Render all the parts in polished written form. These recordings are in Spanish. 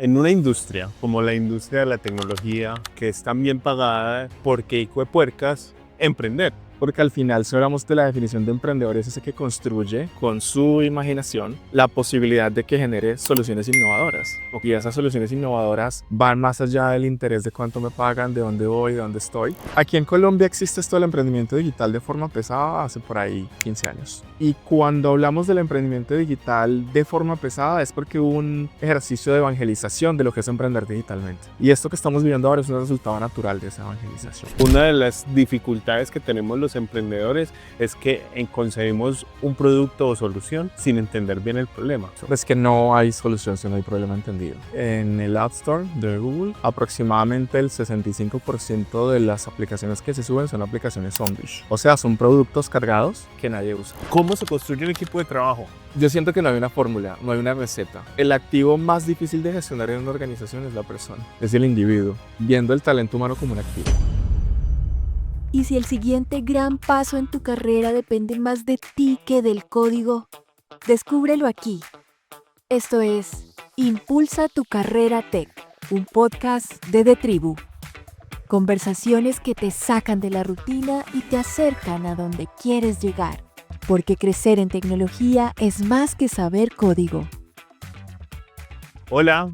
En una industria como la industria de la tecnología, que es tan bien pagada, ¿por qué hijo de puercas emprender? Porque al final, si hablamos de la definición de emprendedor, es ese que construye con su imaginación la posibilidad de que genere soluciones innovadoras. Y esas soluciones innovadoras van más allá del interés de cuánto me pagan, de dónde voy, de dónde estoy. Aquí en Colombia existe esto del emprendimiento digital de forma pesada hace por ahí 15 años. Y cuando hablamos del emprendimiento digital de forma pesada es porque hubo un ejercicio de evangelización de lo que es emprender digitalmente. Y esto que estamos viviendo ahora es un resultado natural de esa evangelización. Una de las dificultades que tenemos los emprendedores es que concebimos un producto o solución sin entender bien el problema. Es que no hay solución si no hay problema entendido. En el App Store de Google, aproximadamente el 65% de las aplicaciones que se suben son aplicaciones zombies. O sea, son productos cargados que nadie usa. ¿Cómo se construye un equipo de trabajo? Yo siento que no hay una fórmula, no hay una receta. El activo más difícil de gestionar en una organización es la persona, es el individuo, viendo el talento humano como un activo. ¿Y si el siguiente gran paso en tu carrera depende más de ti que del código? Descúbrelo aquí. Esto es Impulsa tu carrera tech, un podcast de The Tribu. Conversaciones que te sacan de la rutina y te acercan a donde quieres llegar. Porque crecer en tecnología es más que saber código. Hola,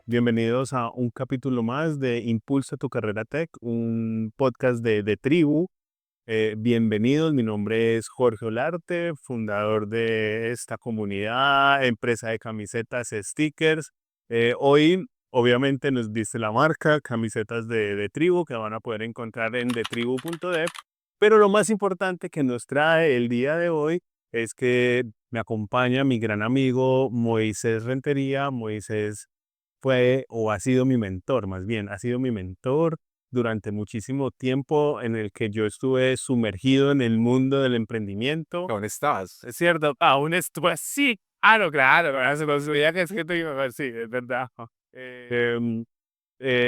bienvenidos a un capítulo más de Impulsa tu carrera tech, un podcast de Tribu. Bienvenidos, mi nombre es Jorge Olarte, fundador de esta comunidad, empresa de camisetas, stickers. Hoy, obviamente, nos dice la marca, camisetas de Tribu, que van a poder encontrar en detribu.dev. Pero lo más importante que nos trae el día de hoy es que me acompaña mi gran amigo Moisés Rentería. Moisés fue o ha sido mi mentor, más bien, ha sido mi mentor durante muchísimo tiempo en el que yo estuve sumergido en el mundo del emprendimiento. ¿Dónde estabas? Es cierto, aún estuve así. Claro, se nos veía que es que te iba a ver, sí, es verdad. Em,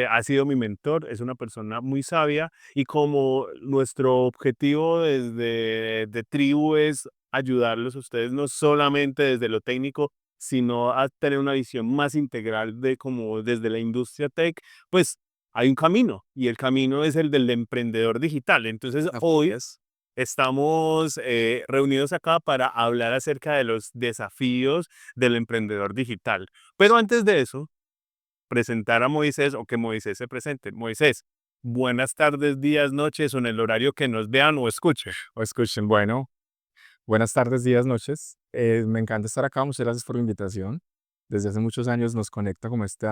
ha sido mi mentor, es una persona muy sabia y como nuestro objetivo desde de Tribu es ayudarlos a ustedes no solamente desde lo técnico, sino a tener una visión más integral de como desde la industria tech, pues hay un camino y el camino es el del emprendedor digital. Entonces hoy estamos reunidos acá para hablar acerca de los desafíos del emprendedor digital. Pero antes de eso, presentar a Moisés o que Moisés se presente. Moisés, buenas tardes, días, noches o en el horario que nos vean o escuchen. O escuchen, bueno, buenas tardes, días, noches. Me encanta estar acá, muchas gracias por la invitación. Desde hace muchos años nos conecta como este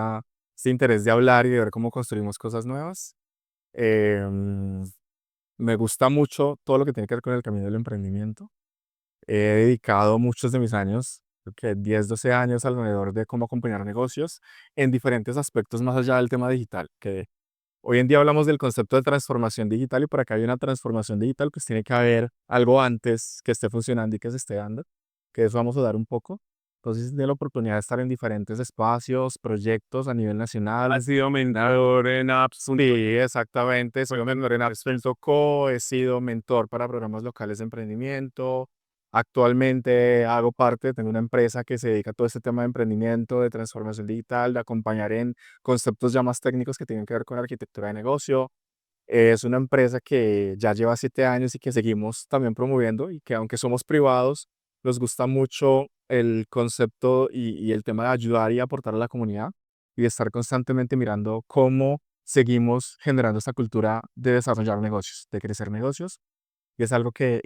interés de hablar y de ver cómo construimos cosas nuevas. Em, Me gusta mucho todo lo que tiene que ver con el camino del emprendimiento. He dedicado muchos de mis años, creo que 10, 12 años alrededor de cómo acompañar negocios en diferentes aspectos más allá del tema digital, que hoy en día hablamos del concepto de transformación digital y para que haya una transformación digital pues tiene que haber algo antes que esté funcionando y que se esté dando, que de eso vamos a dar un poco. Entonces, de la oportunidad de estar en diferentes espacios, proyectos a nivel nacional. Has sido mentor en apps. Sí, exactamente. Soy mentor en Apps.co, he sido mentor para programas locales de emprendimiento. Actualmente hago parte, tengo una empresa que se dedica a todo este tema de emprendimiento, de transformación digital, de acompañar en conceptos ya más técnicos que tienen que ver con arquitectura de negocio. Es una empresa que ya lleva 7 años y que seguimos también promoviendo y que aunque somos privados, nos gusta mucho el concepto y el tema de ayudar y aportar a la comunidad y de estar constantemente mirando cómo seguimos generando esta cultura de desarrollar negocios, de crecer negocios. Y es algo que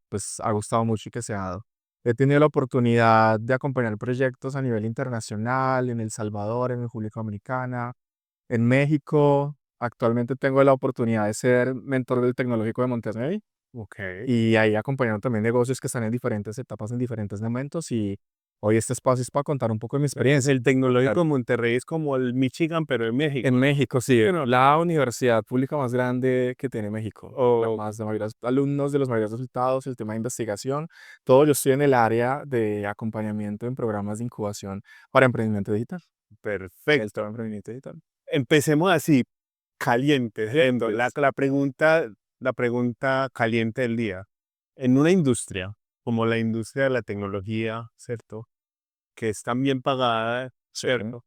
pues ha gustado mucho y que se ha dado. He tenido la oportunidad de acompañar proyectos a nivel internacional, en El Salvador, en República Dominicana, en México. Actualmente tengo la oportunidad de ser mentor del Tecnológico de Monterrey Ok. y ahí acompañando también negocios que están en diferentes etapas, en diferentes momentos. Y hoy este espacio es para contar un poco de mi experiencia. El Tecnológico de Monterrey es como el Michigan, pero en México. En México, sí, Bueno, la universidad pública más grande que tiene México. o Más de mayores alumnos, de los mayores resultados, el tema de investigación. Todo yo estoy en el área de acompañamiento en programas de incubación para emprendimiento digital. El perfecto. tema de emprendimiento digital. Empecemos así, caliente, siendo la pregunta caliente del día. En una industria como la industria de la tecnología, ¿cierto? Que es tan bien pagada, ¿cierto?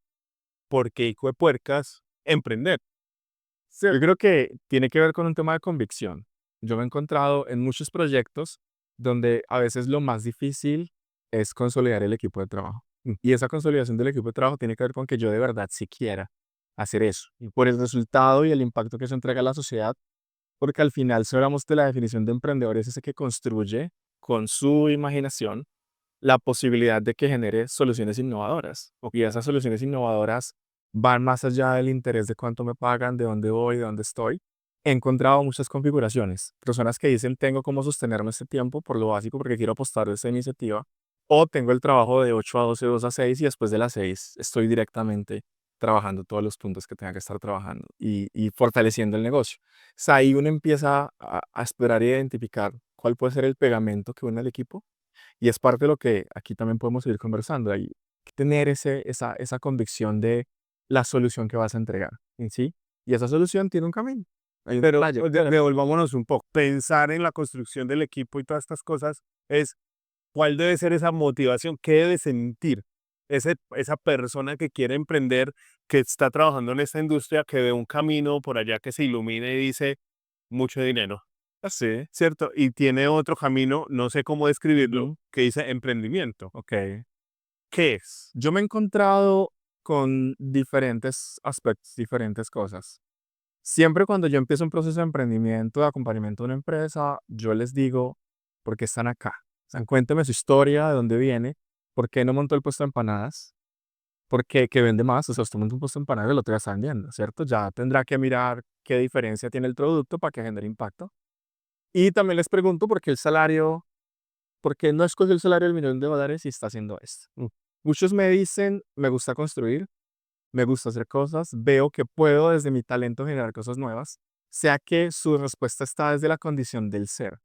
¿por qué hijo de puercas emprender? Sí, yo creo que tiene que ver con un tema de convicción. Yo me he encontrado en muchos proyectos donde a veces lo más difícil es consolidar el equipo de trabajo. Y esa consolidación del equipo de trabajo tiene que ver con que yo de verdad sí quiera hacer eso. Y por el resultado y el impacto que eso entrega a la sociedad, porque al final, si hablamos de la definición de emprendedor, es ese que construye con su imaginación la posibilidad de que genere soluciones innovadoras. Y esas soluciones innovadoras van más allá del interés de cuánto me pagan, de dónde voy, de dónde estoy. He encontrado muchas configuraciones. Personas que dicen, tengo cómo sostenerme este tiempo por lo básico porque quiero apostar a esta iniciativa. O tengo el trabajo de 8 a 12, 2 a 6 y después de las 6 estoy directamente trabajando todos los puntos que tenga que estar trabajando y fortaleciendo el negocio. O sea, ahí uno empieza a explorar e identificar cuál puede ser el pegamento que une al equipo y es parte de lo que aquí también podemos seguir conversando. Hay que tener esa convicción de la solución que vas a entregar, ¿en sí? Y esa solución tiene un camino. Hay un Pero trayectoria. devolvámonos un poco. Pensar en la construcción del equipo y todas estas cosas es cuál debe ser esa motivación, qué debe sentir esa persona que quiere emprender, que está trabajando en esta industria, que ve un camino por allá que se ilumina y dice mucho dinero, Sí. ¿cierto? Y tiene otro camino, no sé cómo describirlo, Ujú. que dice emprendimiento. Ok. ¿Qué es? Yo me he encontrado con diferentes aspectos, diferentes cosas. Siempre cuando yo empiezo un proceso de emprendimiento, de acompañamiento de una empresa, yo les digo, ¿por qué están acá? O sea, cuénteme su historia, de dónde viene, por qué no montó el puesto de empanadas, por qué que vende más, o sea, usted montó un puesto de empanadas y el otro ya está vendiendo, ¿cierto? Ya tendrá que mirar qué diferencia tiene el producto para que genere impacto. Y también les pregunto por qué el salario, por qué no escogió el salario del $1.000.000 y está haciendo esto. Muchos me dicen, me gusta construir, me gusta hacer cosas, veo que puedo desde mi talento generar cosas nuevas, sea que su respuesta está desde la condición del ser.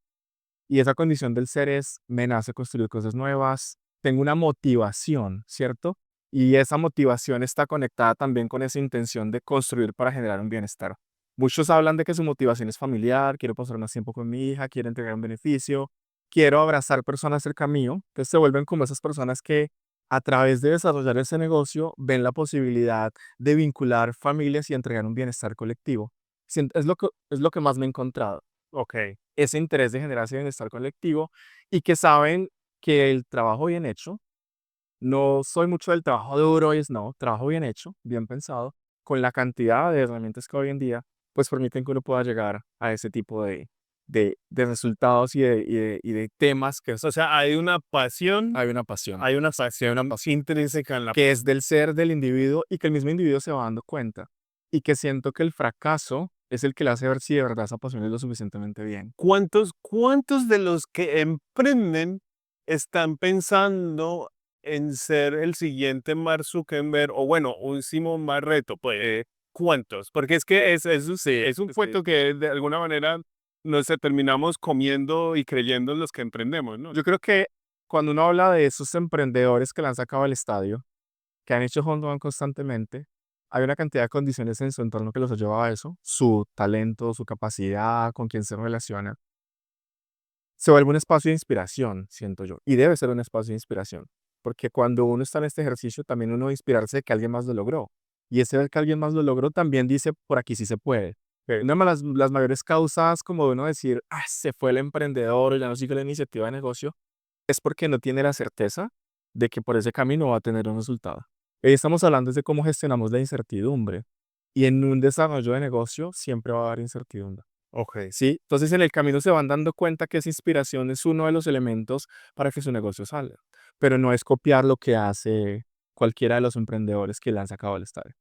Y esa condición del ser es, me nace construir cosas nuevas, tengo una motivación, ¿cierto? Y esa motivación está conectada también con esa intención de construir para generar un bienestar. Muchos hablan de que su motivación es familiar, quiero pasar más tiempo con mi hija, quiero entregar un beneficio, quiero abrazar personas cerca mío, entonces se vuelven como esas personas que a través de desarrollar ese negocio ven la posibilidad de vincular familias y entregar un bienestar colectivo. Es lo que más me he encontrado, Ok. ese interés de generar ese bienestar colectivo y que saben que el trabajo bien hecho, no soy mucho del trabajo duro, no, trabajo bien hecho, bien pensado, con la cantidad de herramientas que hoy en día, pues permiten que uno pueda llegar a ese tipo de resultados y de temas que O sea, hay una pasión, hay una pasión, hay una pasión intrínseca en la... que es del ser del individuo y que el mismo individuo se va dando cuenta. Y que siento que el fracaso es el que le hace ver si de verdad esa pasión es lo suficientemente bien. ¿Cuántos de los que emprenden están pensando en ser el siguiente Mark Zuckerberg o bueno, un Simon Barreto? Pues, ¿cuántos? Porque es que es un cuento que de alguna manera nos terminamos comiendo y creyendo en los que emprendemos, ¿no? Yo creo que cuando uno habla de esos emprendedores que le han sacado al estadio, que han hecho home run constantemente, hay una cantidad de condiciones en su entorno que los ha llevado a eso, su talento, su capacidad, con quien se relaciona. Se vuelve un espacio de inspiración, siento yo, y debe ser un espacio de inspiración, porque cuando uno está en este ejercicio, también uno debe inspirarse de que alguien más lo logró, y ese ver que alguien más lo logró también dice, por aquí sí se puede. Una de las mayores causas como de uno decir, se fue el emprendedor o ya no sigue la iniciativa de negocio, es porque no tiene la certeza de que por ese camino va a tener un resultado. Hoy estamos hablando de cómo gestionamos la incertidumbre, y en un desarrollo de negocio siempre va a haber incertidumbre. Ok. ¿Sí? Entonces en el camino se van dando cuenta que esa inspiración es uno de los elementos para que su negocio salga, pero no es copiar lo que hace cualquiera de los emprendedores que le han sacado al estadio.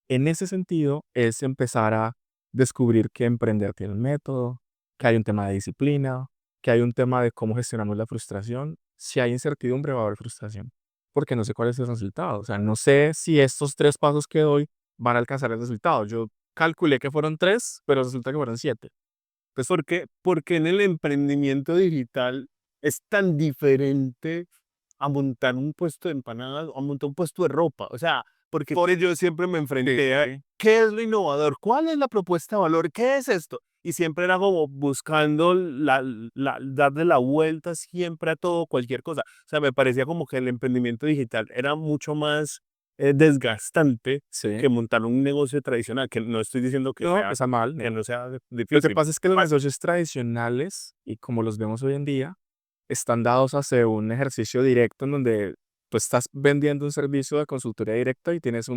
En ese sentido es empezar a descubrir que emprender tiene un método, que hay un tema de disciplina, que hay un tema de cómo gestionamos la frustración. Si hay incertidumbre va a haber frustración, porque no sé cuál es el resultado. O sea, no sé si estos 3 pasos que doy van a alcanzar el resultado. Yo calculé que fueron 3, pero resulta que fueron 7. Pues porque en el emprendimiento digital es tan diferente a montar un puesto de empanadas o a montar un puesto de ropa. O sea, porque por ello siempre me enfrenté a Sí. qué es lo innovador, cuál es la propuesta de valor, qué es esto. Y siempre era como buscando darle la vuelta siempre a todo, cualquier cosa. O sea, me parecía como que el emprendimiento digital era mucho más desgastante Sí. que montar un negocio tradicional, que no estoy diciendo que No, sea, está mal. que no sea Lo que difícil. pasa es que los negocios tradicionales, y como los vemos hoy en día, están dados a hacer un ejercicio directo en donde tú estás vendiendo un servicio de consultoría directa y tienes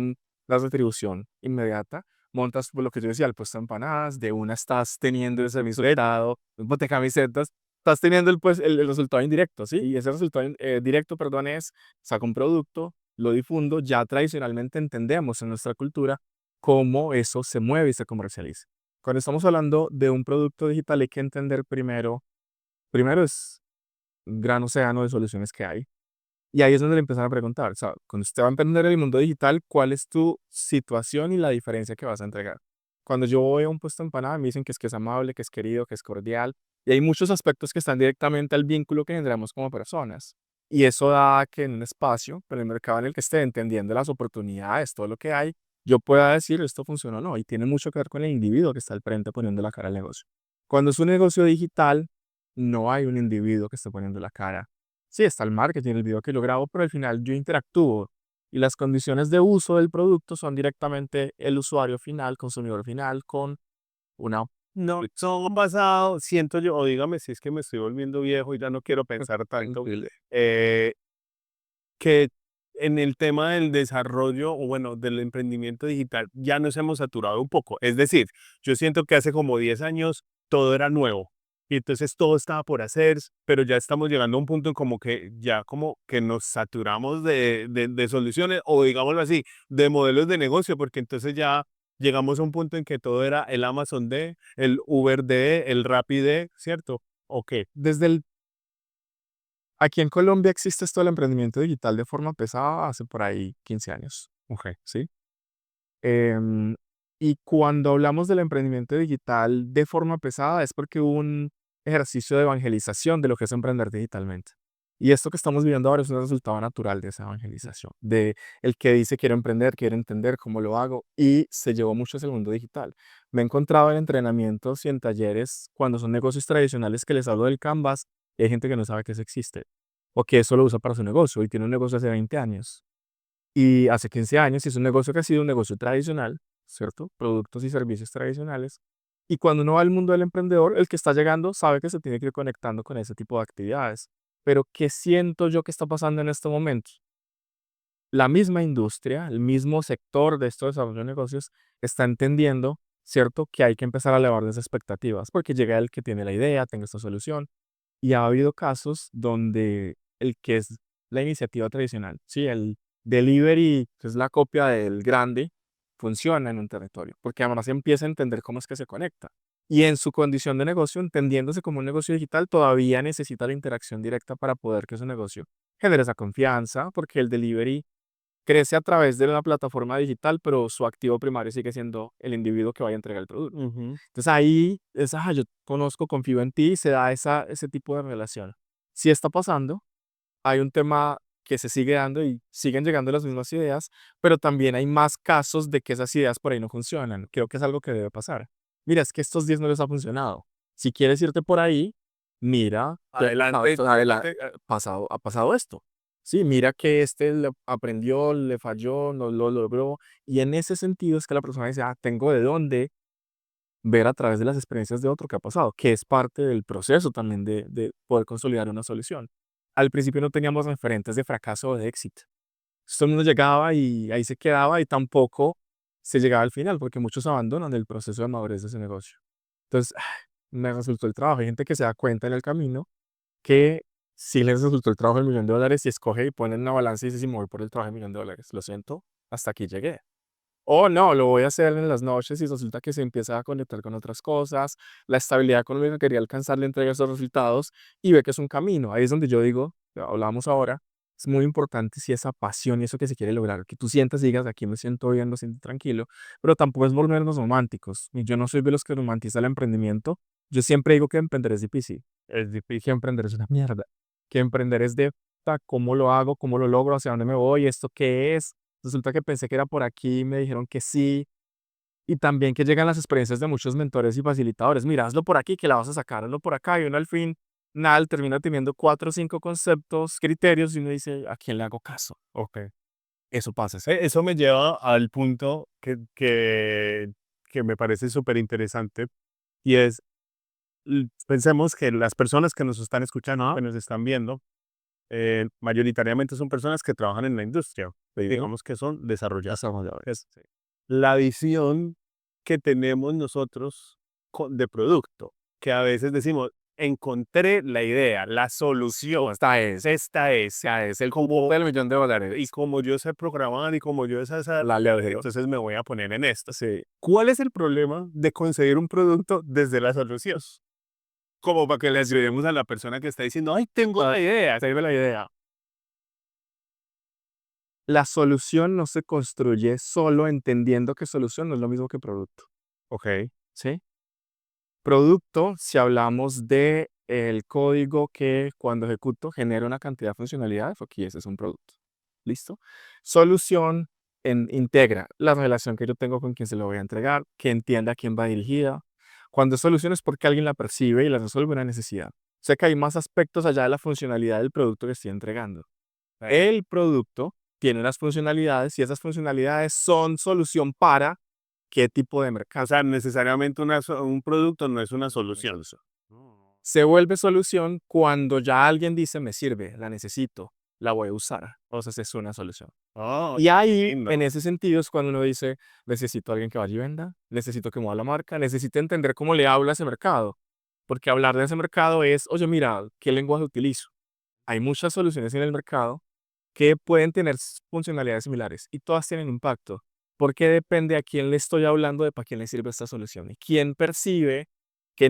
la retribución inmediata. Montas, por lo que yo decía, el puesto de empanadas, de una estás teniendo el servicio dado, un bote de camisetas, estás teniendo el resultado indirecto, ¿sí? Y ese resultado directo, perdón, es, saco un producto, lo difundo, ya tradicionalmente entendemos en nuestra cultura cómo eso se mueve y se comercializa. Cuando estamos hablando de un producto digital hay que entender primero es un gran océano de soluciones que hay. Y ahí es donde le empiezan a preguntar, o sea, cuando usted va a emprender en el mundo digital, ¿cuál es tu situación y la diferencia que vas a entregar? Cuando yo voy a un puesto de empanada, me dicen que es amable, que es querido, que es cordial, y hay muchos aspectos que están directamente al vínculo que generamos como personas. Y eso da que en un espacio, pero el mercado en el que esté, entendiendo las oportunidades, todo lo que hay, yo pueda decir esto funciona o no. Y tiene mucho que ver con el individuo que está al frente poniendo la cara al negocio. Cuando es un negocio digital, no hay un individuo que esté poniendo la cara. Sí, está el marketing, el video que yo grabo, pero al final yo interactúo y las condiciones de uso del producto son directamente el usuario final, consumidor final, con una... No, son basados, siento yo, o dígame si es que me estoy volviendo viejo y ya no quiero pensar tanto, eh, que en el tema del desarrollo o bueno, del emprendimiento digital ya nos hemos saturado un poco. Es decir, yo siento que hace como 10 años todo era nuevo y entonces todo estaba por hacer, pero ya estamos llegando a un punto en como que ya como que nos saturamos de soluciones o digámoslo así, de modelos de negocio, porque entonces ya llegamos a un punto en que todo era el Amazon de, el Uber de, el Rappi de, ¿cierto? ¿O qué? Desde el... Aquí en Colombia existe esto del emprendimiento digital de forma pesada hace por ahí 15 años. Ok. ¿Sí? Em, y cuando hablamos del emprendimiento digital de forma pesada es porque hubo un ejercicio de evangelización de lo que es emprender digitalmente. Y esto que estamos viviendo ahora es un resultado natural de esa evangelización, de el que dice quiero emprender, quiero entender cómo lo hago y se llevó mucho hacia el mundo digital. Me he encontrado en entrenamientos y en talleres cuando son negocios tradicionales que les hablo del Canvas y hay gente que no sabe que eso existe o que eso lo usa para su negocio y tiene un negocio hace 20 años y hace 15 años, y es un negocio que ha sido un negocio tradicional, ¿cierto? Productos y servicios tradicionales. Y cuando uno va al mundo del emprendedor, el que está llegando sabe que se tiene que ir conectando con ese tipo de actividades. Pero ¿qué siento yo que está pasando en este momento? La misma industria, el mismo sector de estos desarrollo de negocios está entendiendo, ¿cierto? Que hay que empezar a elevar las expectativas, porque llega el que tiene la idea, tenga esta solución. Y ha habido casos donde el que es la iniciativa tradicional, sí, el delivery, que es la copia del grande, funciona en un territorio, porque además empieza a entender cómo es que se conecta. Y en su condición de negocio, entendiéndose como un negocio digital, todavía necesita la interacción directa para poder que su negocio genere esa confianza, porque el delivery crece a través de la plataforma digital, pero su activo primario sigue siendo el individuo que vaya a entregar el producto. Ujú. Entonces ahí, yo conozco, confío en ti, se da ese tipo de relación. Si está pasando, hay un tema que se sigue dando y siguen llegando las mismas ideas, pero también hay más casos de que esas ideas por ahí no funcionan. Creo que es algo que debe pasar. Mira, es que estos 10 no les ha funcionado. Si quieres irte por ahí, mira, Adelante. ha pasado esto. Sí, mira que este aprendió, le falló, no lo logró. Y en ese sentido es que la persona dice, tengo de dónde ver a través de las experiencias de otro que ha pasado, que es parte del proceso también de poder consolidar una solución. Al principio no teníamos referentes de fracaso o de éxito. Todo el mundo llegaba y ahí se quedaba y tampoco se llegaba al final, porque muchos abandonan el proceso de madurez de ese negocio. Entonces, me resultó el trabajo. Hay gente que se da cuenta en el camino que sí les resultó el trabajo del $1.000.000 y escoge y pone en una balanza y dice, si me voy por el trabajo del $1.000.000, lo siento, hasta aquí llegué. O no, lo voy a hacer en las noches y resulta que se empieza a conectar con otras cosas, la estabilidad económica que quería alcanzar le entrega esos resultados y ve que es un camino. Ahí es donde yo digo, lo hablábamos ahora, es muy importante si esa pasión y eso que se quiere lograr, que tú sientas y digas, aquí me siento bien, me siento tranquilo, pero tampoco es volvernos románticos. Y yo no soy de los que romantiza el emprendimiento. Yo siempre digo que emprender es difícil. Es difícil, que emprender es una mierda. Que emprender es de, ¿cómo lo hago? ¿Cómo lo logro? ¿Hacia dónde me voy? ¿Esto qué es? Resulta que pensé que era por aquí, me dijeron que sí. Y también que llegan las experiencias de muchos mentores y facilitadores. Mira, hazlo por aquí, que la vas a sacar, hazlo por acá. Y uno al fin, nada, termina teniendo 4 o 5 conceptos, criterios, y uno dice, ¿a quién le hago caso? Ok. Eso pasa. ¿Sí? Eso me lleva al punto que me parece súper interesante y es, pensemos que las personas que nos están escuchando, que nos están viendo, mayoritariamente son personas que trabajan en la industria, digamos que son desarrolladores. Sí. La visión que tenemos nosotros de producto, que a veces decimos, encontré la idea, la solución, esta es el Como del millón de y dólares. como yo sé programar y como yo sé hacer, La ley. entonces me voy a poner en esto. Sí. ¿Cuál es el problema de conseguir un producto desde la solución? Como para que le ayudemos a la persona que está diciendo, ay, tengo la idea, Te digo la idea. La solución no se construye solo entendiendo que solución no es lo mismo que producto. ok, ¿Sí? Producto, si hablamos de el código que cuando ejecuto genera una cantidad de funcionalidades, aquí ese es un producto. ¿Listo? Solución integra la relación que yo tengo con quien se lo voy a entregar, que entienda a quién va dirigida. Cuando es solución es porque alguien la percibe y la resuelve una necesidad. O sea que hay más aspectos allá de la funcionalidad del producto que estoy entregando. El producto tiene unas funcionalidades y esas funcionalidades son solución para qué tipo de mercado. o sea, necesariamente un producto no es una solución. Se vuelve solución cuando ya alguien dice, me sirve, la necesito, la voy a usar. Entonces es una solución. Oh, Y ahí, lindo. en ese sentido, es cuando uno dice, necesito a alguien que vaya y venda, necesito que mueva la marca, necesito entender cómo le habla a ese mercado. Porque hablar de ese mercado es, oye, mira, ¿qué lenguaje utilizo? Hay muchas soluciones en el mercado que pueden tener funcionalidades similares y todas tienen impacto. Porque depende a quién le estoy hablando de para quién le sirve esta solución y quién percibe que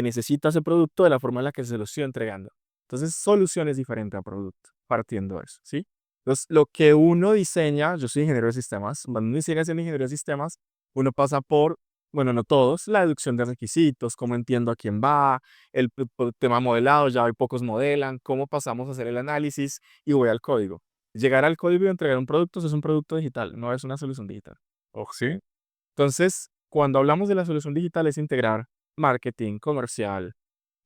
necesita ese producto de la forma en la que se lo estoy entregando. Entonces, solución es diferente a producto, partiendo de eso, ¿sí? Entonces, lo que uno diseña, yo soy ingeniero de sistemas, cuando uno diseña siendo ingeniero de sistemas, uno pasa por, bueno, no todos, la deducción de requisitos, cómo entiendo a quién va, el tema modelado, ya hay pocos modelan, cómo pasamos a hacer el análisis y voy al código. Llegar al código y entregar un producto, eso es un producto digital, no es una solución digital. Oh, sí. Entonces, cuando hablamos de la solución digital es integrar marketing, comercial,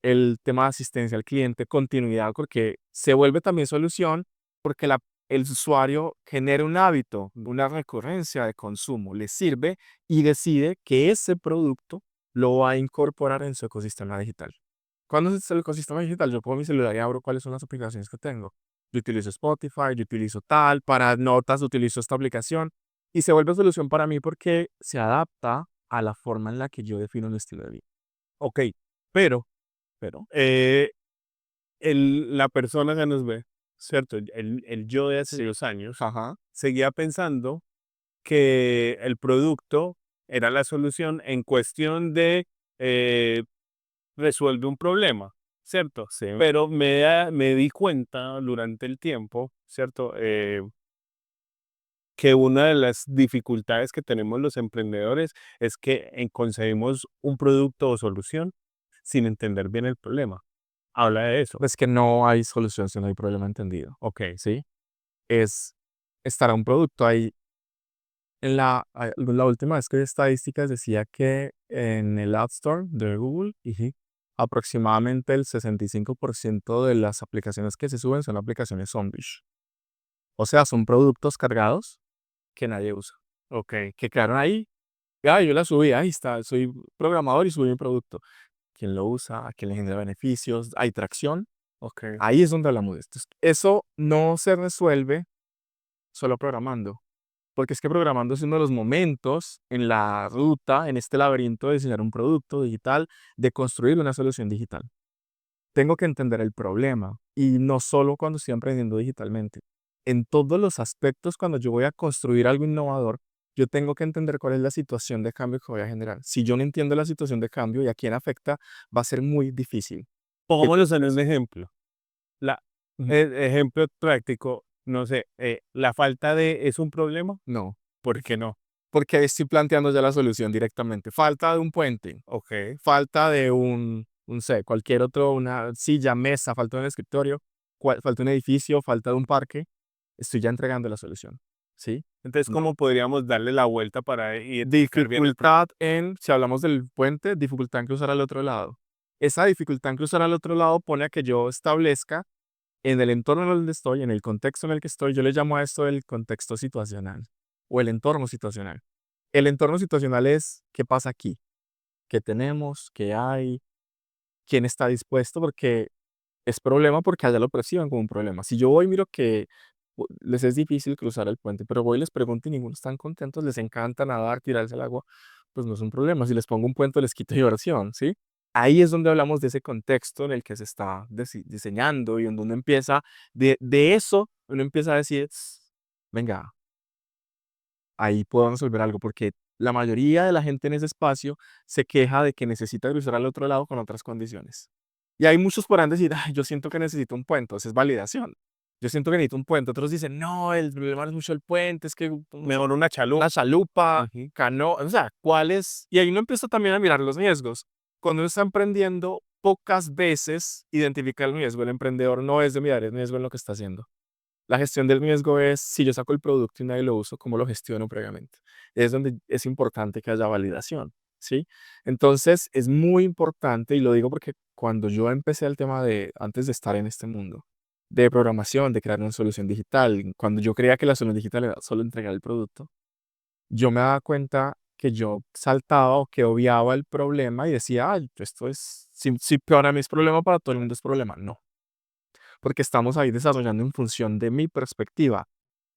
el tema de asistencia al cliente, continuidad, porque se vuelve también solución porque el usuario genera un hábito, una recurrencia de consumo, le sirve y decide que ese producto lo va a incorporar en su ecosistema digital. ¿Cuándo es el ecosistema digital? Yo pongo mi celular y abro cuáles son las aplicaciones que tengo. Yo utilizo Spotify, yo utilizo tal, para notas utilizo esta aplicación y se vuelve solución para mí porque se adapta a la forma en la que yo defino un estilo de vida. Ok, pero Pero, la persona que nos ve, ¿cierto? El yo de hace 2 años ajá, seguía pensando que el producto era la solución en cuestión de eh, resuelve un problema, ¿cierto? sí. Pero me di cuenta durante el tiempo, ¿cierto? Que una de las dificultades que tenemos los emprendedores es que concebimos un producto o solución sin entender bien el problema. Habla de eso. Es que no hay solución si no hay problema entendido, Ok, ¿sí? Es estará un producto ahí. La última vez que vi estadísticas decía que en el App Store de Google, ujú, aproximadamente el 65% de las aplicaciones que se suben son aplicaciones zombies. O sea, son productos cargados que nadie usa, ok, que quedaron ahí. Ah, yo la subí, ahí está, soy programador y subí mi producto. ¿Quién lo usa? ¿A quién le genera beneficios? ¿Hay tracción? ok. Ahí es donde hablamos de esto. Eso no se resuelve solo programando, porque es que programando es uno de los momentos en la ruta, en este laberinto de diseñar un producto digital, de construir una solución digital. Tengo que entender el problema y no solo cuando estoy aprendiendo digitalmente. En todos los aspectos, cuando yo voy a construir algo innovador, yo tengo que entender cuál es la situación de cambio que voy a generar. Si yo no entiendo la situación de cambio y a quién afecta, va a ser muy difícil. Que- Pongámoslo en un ejemplo. La, Ujú. ejemplo práctico, no sé, la falta de es un problema, No, ¿por qué no? porque estoy planteando ya la solución directamente. Falta de un puente, Ok, falta de un sé, cualquier otro, una silla, mesa, falta de un escritorio, falta un edificio, falta de un parque, estoy ya entregando la solución, ¿sí? entonces, No. ¿cómo podríamos darle la vuelta para identificar bien el Dificultad en, si hablamos del puente, dificultad en cruzar al otro lado. Esa dificultad en cruzar al otro lado pone a que yo establezca En el entorno en donde estoy, en el contexto en el que estoy, yo le llamo a esto el contexto situacional o el entorno situacional. El entorno situacional es qué pasa aquí, qué tenemos, qué hay, quién está dispuesto, porque es problema porque allá lo perciben como un problema. Si yo voy y miro que les es difícil cruzar el puente, pero voy y les pregunto y ninguno están contentos, les encanta nadar, tirarse al agua, pues no es un problema. Si les pongo un puente, les quito diversión, ¿sí? Ahí es donde hablamos de ese contexto en el que se está diseñando y en donde empieza, de eso, uno empieza a decir, venga, ahí puedo resolver algo, porque la mayoría de la gente en ese espacio se queja de que necesita cruzar al otro lado con otras condiciones. Y hay muchos podrán decir, "Ay, yo siento que necesito un puente", entonces es validación. Yo siento que necesito un puente. Otros dicen, no, el problema no es mucho el puente, es que Mejor una chalupa. una chalupa, Ujú. canoa, o sea, ¿cuál es? Y ahí uno empieza también a mirar los riesgos. Cuando uno está emprendiendo, pocas veces identifica el riesgo. El emprendedor no es de mirar el riesgo en lo que está haciendo. La gestión del riesgo es, si yo saco el producto y nadie lo usa, ¿cómo lo gestiono previamente? Es donde es importante que haya validación, ¿sí? Entonces, es muy importante, y lo digo porque cuando yo empecé el tema de, antes de estar en este mundo, de programación, de crear una solución digital, cuando yo creía que la solución digital era solo entregar el producto, yo me daba cuenta que yo saltaba o que obviaba el problema y decía, ay, esto es, si para mí es problema, para todo el mundo es problema. No, porque estamos ahí desarrollando en función de mi perspectiva.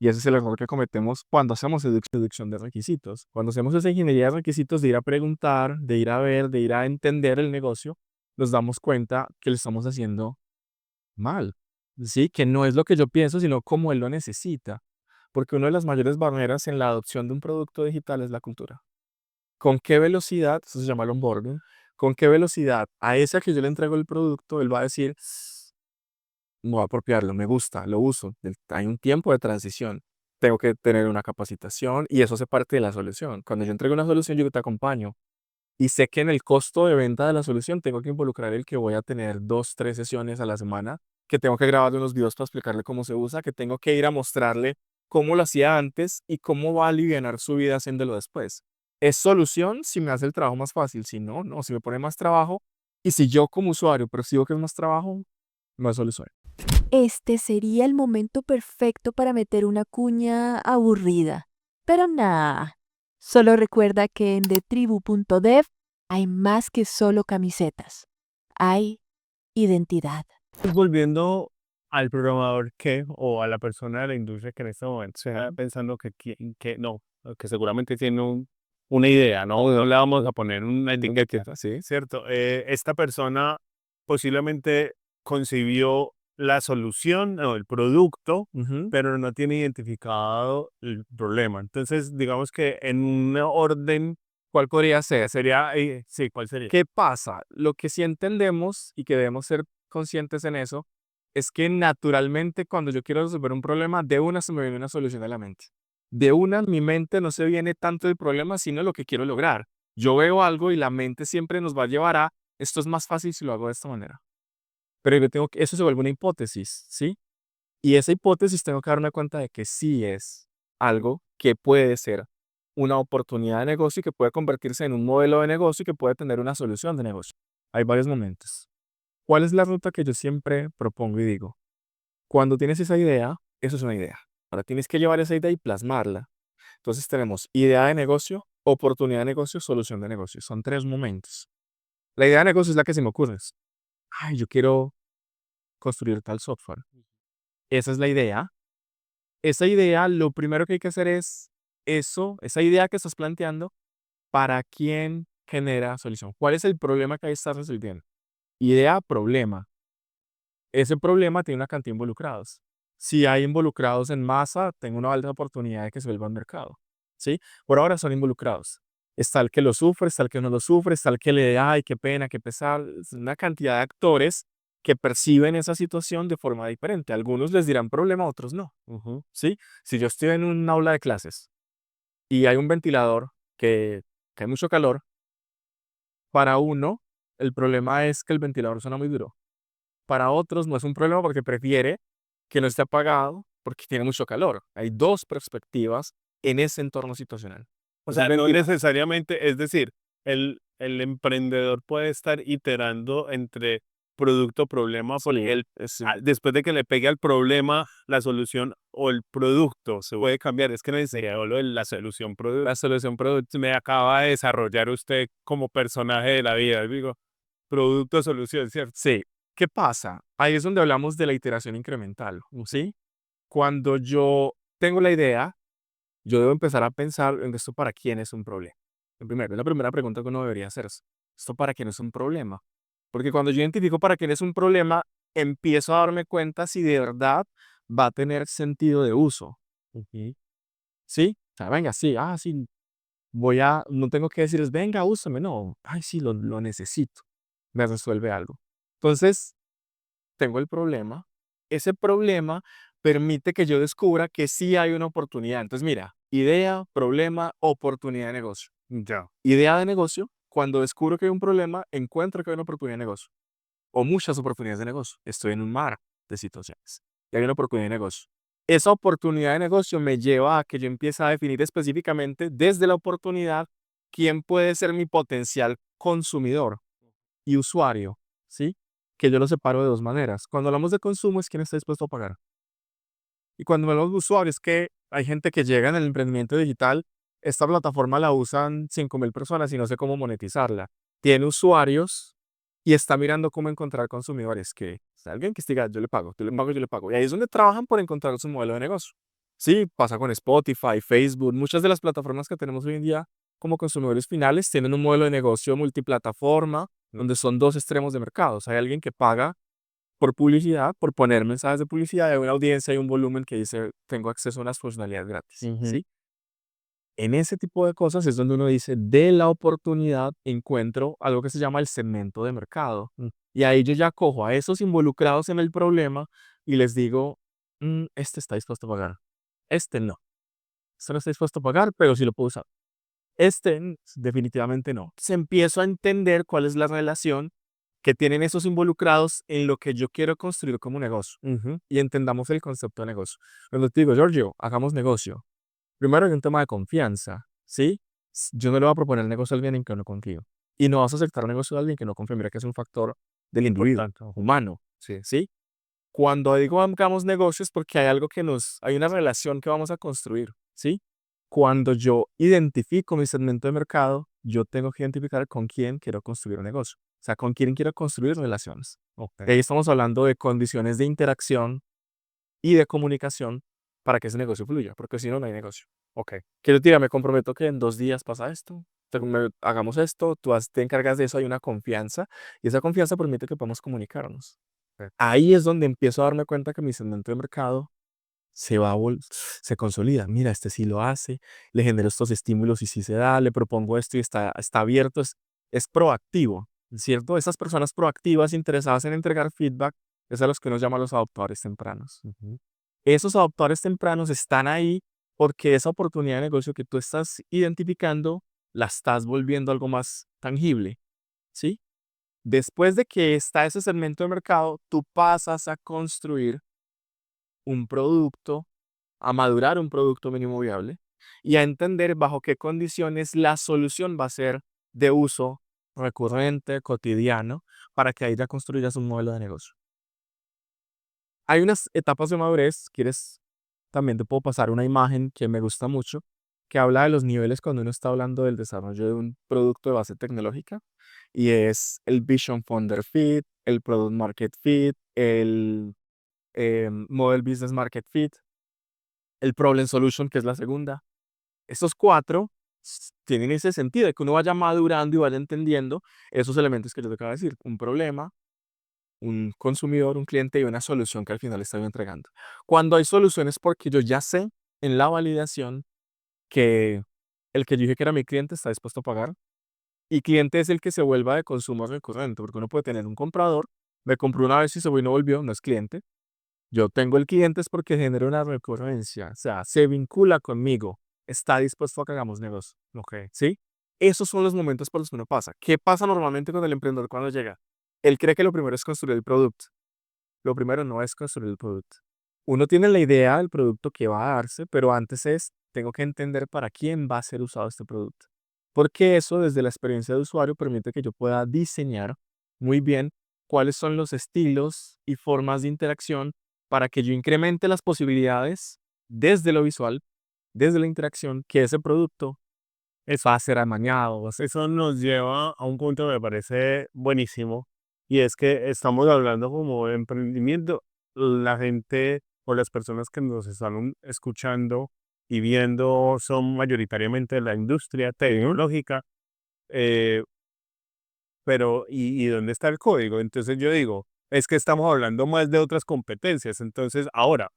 Y ese es el error que cometemos cuando hacemos seducción de requisitos. Cuando hacemos esa ingeniería de requisitos de ir a preguntar, de ir a ver, de ir a entender el negocio, nos damos cuenta que lo estamos haciendo mal. Sí, que no es lo que yo pienso, sino como él lo necesita. Porque una de las mayores barreras en la adopción de un producto digital es la cultura. ¿Con qué velocidad? Eso se llama el onboarding. ¿Con qué velocidad a esa que yo le entrego el producto, él va a decir, me voy a apropiarlo, me gusta, lo uso? Hay un tiempo de transición. Tengo que tener una capacitación y eso hace parte de la solución. Cuando yo entrego una solución, yo te acompaño. Y sé que en el costo de venta de la solución tengo que involucrar el que voy a tener 2, 3 sesiones a la semana, que tengo que grabarle unos videos para explicarle cómo se usa, que tengo que ir a mostrarle cómo lo hacía antes y cómo va a aliviar su vida haciéndolo después. Es solución si me hace el trabajo más fácil, si no, no, si me pone más trabajo y si yo como usuario percibo que es más trabajo, no es solución. Este sería el momento perfecto para meter una cuña aburrida. Pero nada, solo recuerda que en thetribu.dev hay más que solo camisetas. Hay identidad. Pues volviendo al programador o a la persona de la industria que en este momento se está pensando que no, que seguramente tiene una idea, no le vamos a poner una etiqueta, Sí. ¿cierto? Esta persona posiblemente concibió la solución o el producto, Ujú. pero no tiene identificado el problema. Entonces, digamos que en un orden ¿Cuál podría ser? sería, sí, ¿cuál sería? ¿Qué pasa? Lo que sí entendemos y que debemos ser conscientes en eso es que naturalmente cuando yo quiero resolver un problema, de una se me viene una solución a la mente. De una, mi mente no se viene tanto el problema, sino lo que quiero lograr. Yo veo algo y la mente siempre nos va a llevar a, esto es más fácil si lo hago de esta manera. Pero yo tengo que, eso se vuelve una hipótesis, ¿sí? Y esa hipótesis tengo que darme cuenta de que sí es algo que puede ser una oportunidad de negocio y que puede convertirse en un modelo de negocio y que puede tener una solución de negocio. Hay varios momentos. ¿Cuál es la ruta que yo siempre propongo y digo? Cuando tienes esa idea, eso es una idea. Ahora tienes que llevar esa idea y plasmarla. Entonces tenemos idea de negocio, oportunidad de negocio, solución de negocio. Son 3 momentos. La idea de negocio es la que se me ocurre. Ay, yo quiero construir tal software. Esa es la idea. Esa idea, lo primero que hay que hacer es esa idea que estás planteando, ¿para quién genera solución? ¿Cuál es el problema que ahí estás resolviendo? Idea, problema. Ese problema tiene una cantidad de involucrados. Si hay involucrados en masa, tengo una alta oportunidad de que se vuelva al mercado, ¿sí? Por ahora son involucrados. Está el que lo sufre, está el que no lo sufre, está el que le da, ay, qué pena, qué pesar. Es una cantidad de actores que perciben esa situación de forma diferente. Algunos les dirán problema, otros no, ¿sí? Si yo estoy en un aula de clases y hay un ventilador que hay mucho calor, para uno el problema es que el ventilador suena muy duro. Para otros no es un problema porque prefiere que no esté apagado porque tiene mucho calor. Hay dos perspectivas en ese entorno situacional. O Es un sea, no ventila- necesariamente, es decir, el emprendedor puede estar iterando entre producto problema, porque él, Sí. después de que le pegue al problema, la solución o el producto se puede cambiar. Es que no decía lo de la solución producto. La solución producto. Me acaba de desarrollar usted como personaje de la vida. Digo, producto, solución, ¿cierto? Sí. ¿Qué pasa? Ahí es donde hablamos de la iteración incremental, ¿sí? Cuando yo tengo la idea, yo debo empezar a pensar en esto para quién es un problema. Es la primera pregunta que uno debería hacerse. ¿Esto para quién es un problema? Porque cuando yo identifico para quién es un problema, empiezo a darme cuenta si de verdad va a tener sentido de uso. ¿Sí? O sea, venga, sí, sí, no tengo que decirles, venga, úsame, no, ay, sí, lo necesito, me resuelve algo. Entonces, tengo el problema, ese problema permite que yo descubra que sí hay una oportunidad. Entonces, mira, idea, problema, oportunidad de negocio. Ya. Idea de negocio, cuando descubro que hay un problema, encuentro que hay una oportunidad de negocio o muchas oportunidades de negocio. Estoy en un mar de situaciones y hay una oportunidad de negocio. Esa oportunidad de negocio me lleva a que yo empiece a definir específicamente desde la oportunidad quién puede ser mi potencial consumidor y usuario, ¿sí? Que yo lo separo de dos maneras. Cuando hablamos de consumo es quién está dispuesto a pagar. Y cuando hablamos de usuario es que hay gente que llega en el emprendimiento digital, esta plataforma la usan 5.000 personas y no sé cómo monetizarla. Tiene usuarios y está mirando cómo encontrar consumidores, que alguien que diga, yo le pago, yo le pago, yo le pago. Y ahí es donde trabajan por encontrar su modelo de negocio. Sí, pasa con Spotify, Facebook, muchas de las plataformas que tenemos hoy en día como consumidores finales tienen un modelo de negocio multiplataforma, donde son dos extremos de mercados. Hay alguien que paga por publicidad, por poner mensajes de publicidad, hay una audiencia, hay un volumen que dice, tengo acceso a unas funcionalidades gratis, ¿sí? En ese tipo de cosas es donde uno dice, de la oportunidad encuentro algo que se llama el segmento de mercado. Y ahí yo ya cojo a esos involucrados en el problema y les digo, este está dispuesto a pagar, este no. Este no está dispuesto a pagar, pero sí lo puedo usar. Este definitivamente no. Entonces empiezo a entender cuál es la relación que tienen esos involucrados en lo que yo quiero construir como negocio. Y entendamos el concepto de negocio. Cuando te digo, Giorgio, hagamos negocio. Primero hay un tema de confianza, ¿sí? Yo no le voy a proponer negocio a alguien en que no confío. Y no vas a aceptar negocio a alguien que no confío. Mira que es un factor del individuo, humano, ¿sí? Cuando digo hagamos negocios porque hay algo hay una relación que vamos a construir, ¿sí? Cuando yo identifico mi segmento de mercado, yo tengo que identificar con quién quiero construir un negocio. O sea, con quién quiero construir relaciones. Y ahí estamos hablando de condiciones de interacción y de comunicación para que ese negocio fluya, porque si no, no hay negocio. Quiero decir, me comprometo que en 2 días pasa esto, hagamos esto, te encargas de eso, hay una confianza y esa confianza permite que podamos comunicarnos. Ahí es donde empiezo a darme cuenta que mi segmento de mercado se consolida. Mira, este sí lo hace, le genero estos estímulos y sí se da, le propongo esto y está abierto, es proactivo, ¿cierto? Esas personas proactivas, interesadas en entregar feedback, es a los que uno llama los adoptadores tempranos. Esos adoptadores tempranos están ahí porque esa oportunidad de negocio que tú estás identificando la estás volviendo algo más tangible, ¿sí? Después de que está ese segmento de mercado, tú pasas a construir un producto, a madurar un producto mínimo viable y a entender bajo qué condiciones la solución va a ser de uso recurrente, cotidiano, para que ahí ya construyas un modelo de negocio. Hay unas etapas de madurez, ¿quieres? También te puedo pasar una imagen que me gusta mucho, que habla de los niveles cuando uno está hablando del desarrollo de un producto de base tecnológica, y es el Vision Founder Fit, el Product Market Fit, el Model Business Market Fit, el Problem Solution, que es la segunda. Estos cuatro tienen ese sentido de que uno vaya madurando y vaya entendiendo esos elementos que yo te acabo de decir, un problema, un consumidor, un cliente y una solución que al final estoy entregando. Cuando hay soluciones porque yo ya sé en la validación que el que yo dije que era mi cliente está dispuesto a pagar y cliente es el que se vuelva de consumo recurrente, porque uno puede tener un comprador, me compró una vez y se fue y no volvió, no es cliente. Yo tengo el cliente es porque genera una recurrencia, o sea, se vincula conmigo, está dispuesto a que hagamos negocio, ¿sí? Esos son los momentos por los que uno pasa. ¿Qué pasa normalmente con el emprendedor cuando llega? Él cree que lo primero es construir el producto. Lo primero no es construir el producto. Uno tiene la idea del producto que va a darse, pero antes tengo que entender para quién va a ser usado este producto. Porque eso, desde la experiencia de usuario, permite que yo pueda diseñar muy bien cuáles son los estilos y formas de interacción para que yo incremente las posibilidades desde lo visual, desde la interacción, que ese producto va a ser amañado. Eso nos lleva a un punto que me parece buenísimo y es que estamos hablando como de emprendimiento. La gente o las personas que nos están escuchando y viendo son mayoritariamente de la industria tecnológica, eh, pero ¿y dónde está el código? Entonces yo digo, es que estamos hablando más de otras competencias. Entonces ahora,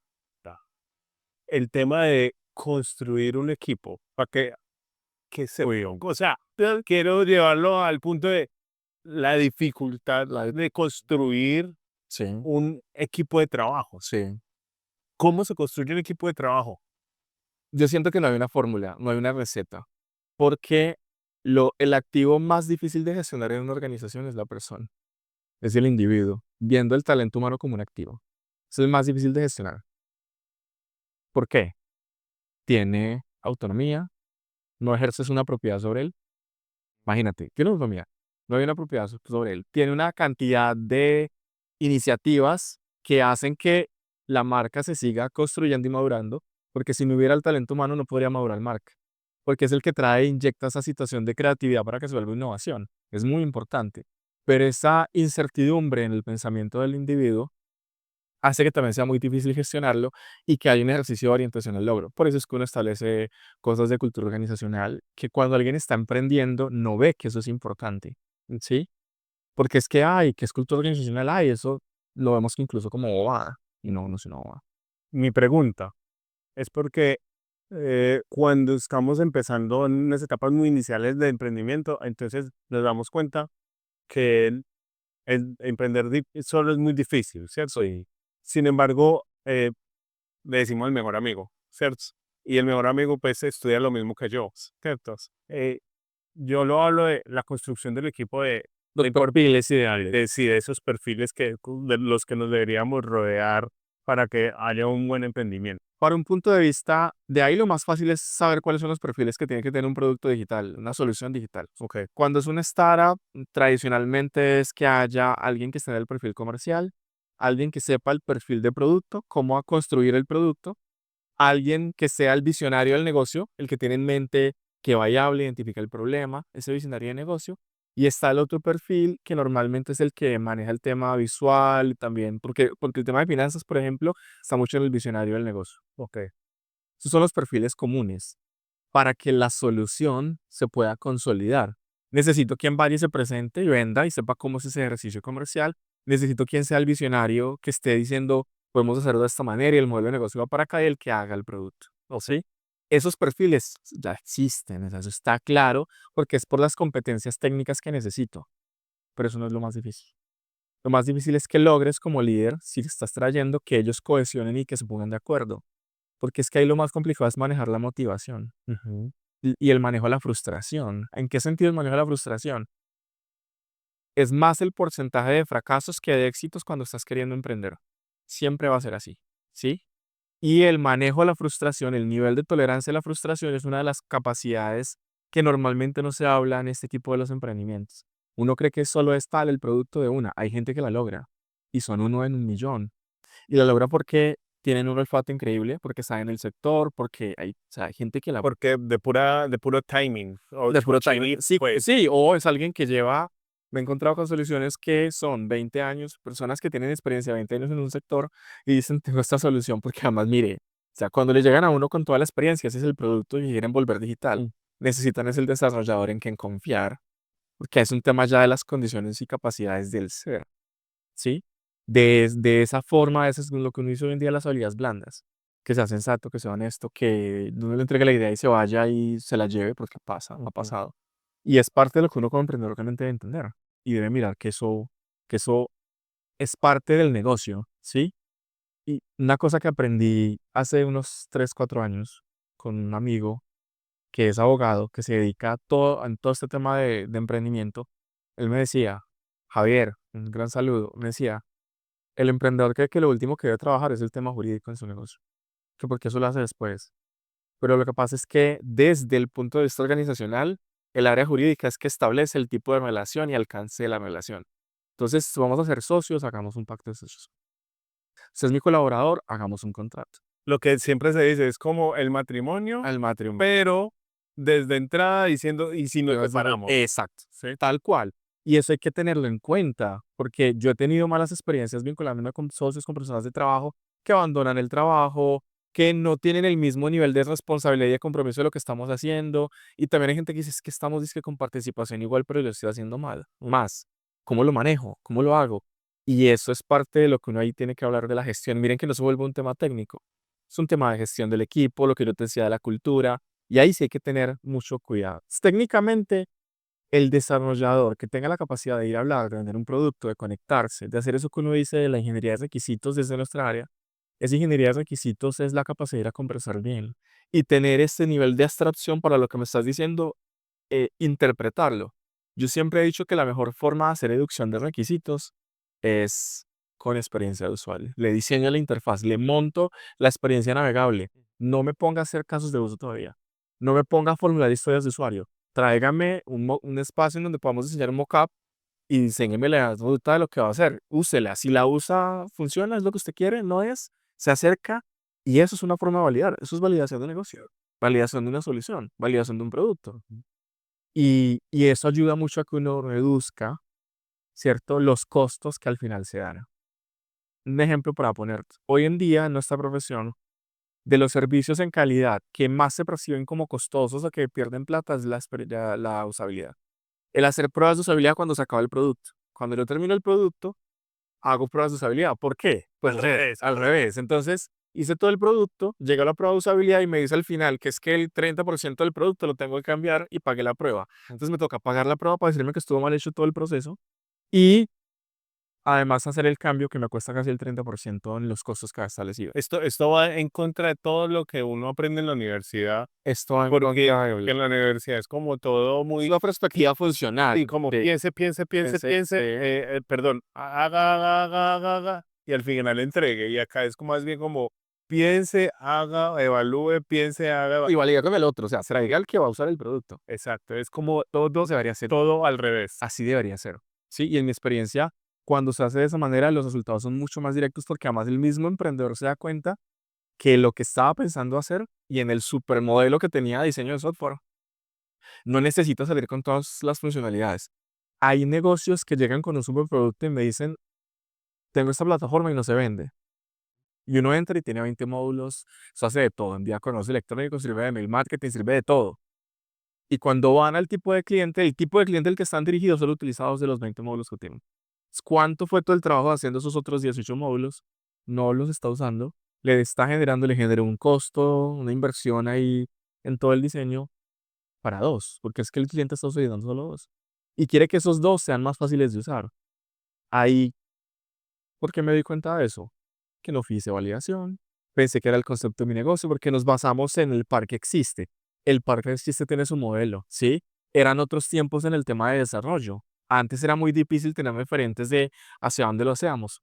el tema de construir un equipo para que se, o sea, quiero llevarlo al punto de la dificultad de construir Sí, un equipo de trabajo. sí. ¿Cómo se construye un equipo de trabajo? Yo siento que no hay una fórmula, no hay una receta, porque el activo más difícil de gestionar en una organización es la persona, es el individuo, viendo el talento humano como un activo. Es el más difícil de gestionar. ¿Por qué? Tiene autonomía, no ejerces una propiedad sobre él. Imagínate, tiene autonomía, no hay una propiedad sobre él. Tiene una cantidad de iniciativas que hacen que la marca se siga construyendo y madurando, porque si no hubiera el talento humano no podría madurar marca, porque es el que trae e inyecta esa situación de creatividad para que se vuelva innovación. Es muy importante. Pero esa incertidumbre en el pensamiento del individuo hace que también sea muy difícil gestionarlo y que haya un ejercicio de orientación al logro. Por eso es que uno establece cosas de cultura organizacional que cuando alguien está emprendiendo no ve que eso es importante, ¿sí? Porque es que hay, que es cultura organizacional, hay, eso lo vemos que incluso como bobada y no, no es una bobada. Mi pregunta es porque cuando estamos empezando en unas etapas muy iniciales de emprendimiento, entonces nos damos cuenta que emprender solo es muy difícil, ¿cierto? Y sin embargo, le decimos al mejor amigo, ¿cierto? Y el mejor amigo pues estudia lo mismo que yo, ¿cierto? Yo lo hablo de la construcción del equipo Los de perfiles ideales. sí, de esos perfiles de los que nos deberíamos rodear para que haya un buen emprendimiento. Para un punto de vista, de ahí lo más fácil es saber cuáles son los perfiles que tiene que tener un producto digital, una solución digital. Ok. Cuando es una startup, tradicionalmente es que haya alguien que esté en el perfil comercial, alguien que sepa el perfil de producto, cómo a construir el producto, alguien que sea el visionario del negocio, el que tiene en mente que vaya a identifica el problema, ese visionario de negocio, y está el otro perfil que normalmente es el que maneja el tema visual también, porque el tema de finanzas, por ejemplo, está mucho en el visionario del negocio. Ok. Esos son los perfiles comunes para que la solución se pueda consolidar. Necesito quien vaya y se presente y venda y sepa cómo es ese ejercicio comercial. Necesito quien sea el visionario que esté diciendo, podemos hacerlo de esta manera y el modelo de negocio va para acá y el que haga el producto. ¿O sí? Esos perfiles ya existen, o sea, eso está claro porque es por las competencias técnicas que necesito, pero eso no es lo más difícil. Lo más difícil es que logres como líder, si te estás trayendo, que ellos cohesionen y que se pongan de acuerdo, porque es que ahí lo más complicado es manejar la motivación y el manejo de la frustración. ¿En qué sentido el manejo de la frustración? Es más el porcentaje de fracasos que de éxitos cuando estás queriendo emprender. Siempre va a ser así, ¿sí? Y el manejo de la frustración, el nivel de tolerancia a la frustración es una de las capacidades que normalmente no se habla en este tipo de los emprendimientos. Uno cree que solo es tal el producto de una. Hay gente que la logra y son uno en un millón. Y la logra porque tienen un olfato increíble, porque saben el sector, porque hay, o sea, hay gente que la Porque de puro timing. O de puro timing. chivir, Sí, pues. sí, o es alguien que lleva, me he encontrado con soluciones que son 20 años, personas que tienen experiencia 20 años en un sector y dicen, tengo esta solución porque además, mire, o sea, cuando le llegan a uno con toda la experiencia, ese es el producto y quieren volver digital, necesitan es el desarrollador en quien confiar, porque es un tema ya de las condiciones y capacidades del ser, ¿sí? De esa forma, eso es lo que uno dice hoy en día, las habilidades blandas, que sea sensato, que sea honesto, que uno le entregue la idea y se vaya y se la lleve, porque pasa, ha Ujú. pasado. Y es parte de lo que uno como emprendedor realmente debe entender y debe mirar que eso es parte del negocio, ¿sí? Y una cosa que aprendí hace unos 3 4 años con un amigo que es abogado, que se dedica a todo este tema de emprendimiento, él me decía, Javier, un gran saludo, me decía, el emprendedor cree que lo último que debe trabajar es el tema jurídico en su negocio, que porque eso lo hace después. Pero lo que pasa es que desde el punto de vista organizacional, el área jurídica es que establece el tipo de relación y alcance de la relación. Entonces, si vamos a ser socios, hagamos un pacto de socios. Usted es mi colaborador, hagamos un contrato. Lo que siempre se dice es como el matrimonio, Al matrimonio. pero desde entrada diciendo, y si nos separamos. Exacto, ¿Sí? tal cual. Y eso hay que tenerlo en cuenta, porque yo he tenido malas experiencias vinculándome con socios, con personas de trabajo que abandonan el trabajo, que no tienen el mismo nivel de responsabilidad y de compromiso de lo que estamos haciendo. Y también hay gente que dice, es que estamos dizque con participación igual, pero yo estoy haciendo mal, más. ¿Cómo lo manejo? ¿Cómo lo hago? Y eso es parte de lo que uno ahí tiene que hablar de la gestión. Miren que no se vuelve un tema técnico, es un tema de gestión del equipo, lo que yo te decía de la cultura, y ahí sí hay que tener mucho cuidado. Técnicamente, el desarrollador que tenga la capacidad de ir a hablar, de vender un producto, de conectarse, de hacer eso que uno dice de la ingeniería de requisitos desde nuestra área, esa ingeniería de requisitos es la capacidad de ir a conversar bien y tener este nivel de abstracción para lo que me estás diciendo, interpretarlo. Yo siempre he dicho que la mejor forma de hacer reducción de requisitos es con experiencia de usuario. Le diseño la interfaz, le monto la experiencia navegable. No me ponga a hacer casos de uso todavía. No me ponga a formular historias de usuario. Tráigame un espacio en donde podamos diseñar un mockup y diseñeme la ruta de lo que va a hacer. Úsela. Si la usa, funciona, es lo que usted quiere, no es, se acerca y eso es una forma de validar. Eso es validación de negocio, validación de una solución, validación de un producto. Y eso ayuda mucho a que uno reduzca, ¿cierto?, los costos que al final se dan. Un ejemplo para poner, hoy en día en nuestra profesión, de los servicios en calidad que más se perciben como costosos o que pierden plata es la usabilidad. El hacer pruebas de usabilidad cuando se acaba el producto. Cuando yo termino el producto, hago pruebas de usabilidad. ¿Por qué? Pues Al revés. al revés. Entonces, hice todo el producto, llegué a la prueba de usabilidad y me dice al final que es que el 30% del producto lo tengo que cambiar y pagué la prueba. Entonces me toca pagar la prueba para decirme que estuvo mal hecho todo el proceso y además hacer el cambio que me cuesta casi el 30% en los costos que ha establecido. Esto va en contra de todo lo que uno aprende en la universidad, Esto va en porque contra de en la universidad es como todo es muy, una perspectiva funcional. sí, como Sí, piense, perdón, haga, y al final entregue. Y acá es como más bien como piense, haga, evalúe, piense, haga. y validar con el otro, o sea, será el que va a usar el producto. Exacto, es como todo, Debería ser. todo al revés. Así debería ser. Sí, y en mi experiencia, cuando se hace de esa manera, los resultados son mucho más directos porque además el mismo emprendedor se da cuenta que lo que estaba pensando hacer y en el supermodelo que tenía de diseño de software, no necesita salir con todas las funcionalidades. Hay negocios que llegan con un superproducto y me dicen, tengo esta plataforma y no se vende. Y uno entra y tiene 20 módulos, se hace de todo, envía correos electrónicos, sirve de mail marketing, sirve de todo. Y cuando van al tipo de cliente, el tipo de cliente al que están dirigidos solo utilizados de los 20 módulos que tienen. ¿Cuánto fue todo el trabajo haciendo esos otros 18 módulos? No los está usando. Le está generando, le generó un costo, una inversión ahí en todo el diseño para dos, porque es que el cliente está utilizando solo dos. Y quiere que esos dos sean más fáciles de usar. Ahí, ¿por qué me di cuenta de eso? Que no hice validación. Pensé que era el concepto de mi negocio porque nos basamos en el par que existe. El par que existe tiene su modelo, ¿sí? Eran otros tiempos en el tema de desarrollo. Antes era muy difícil tener referentes de hacia dónde lo hacíamos.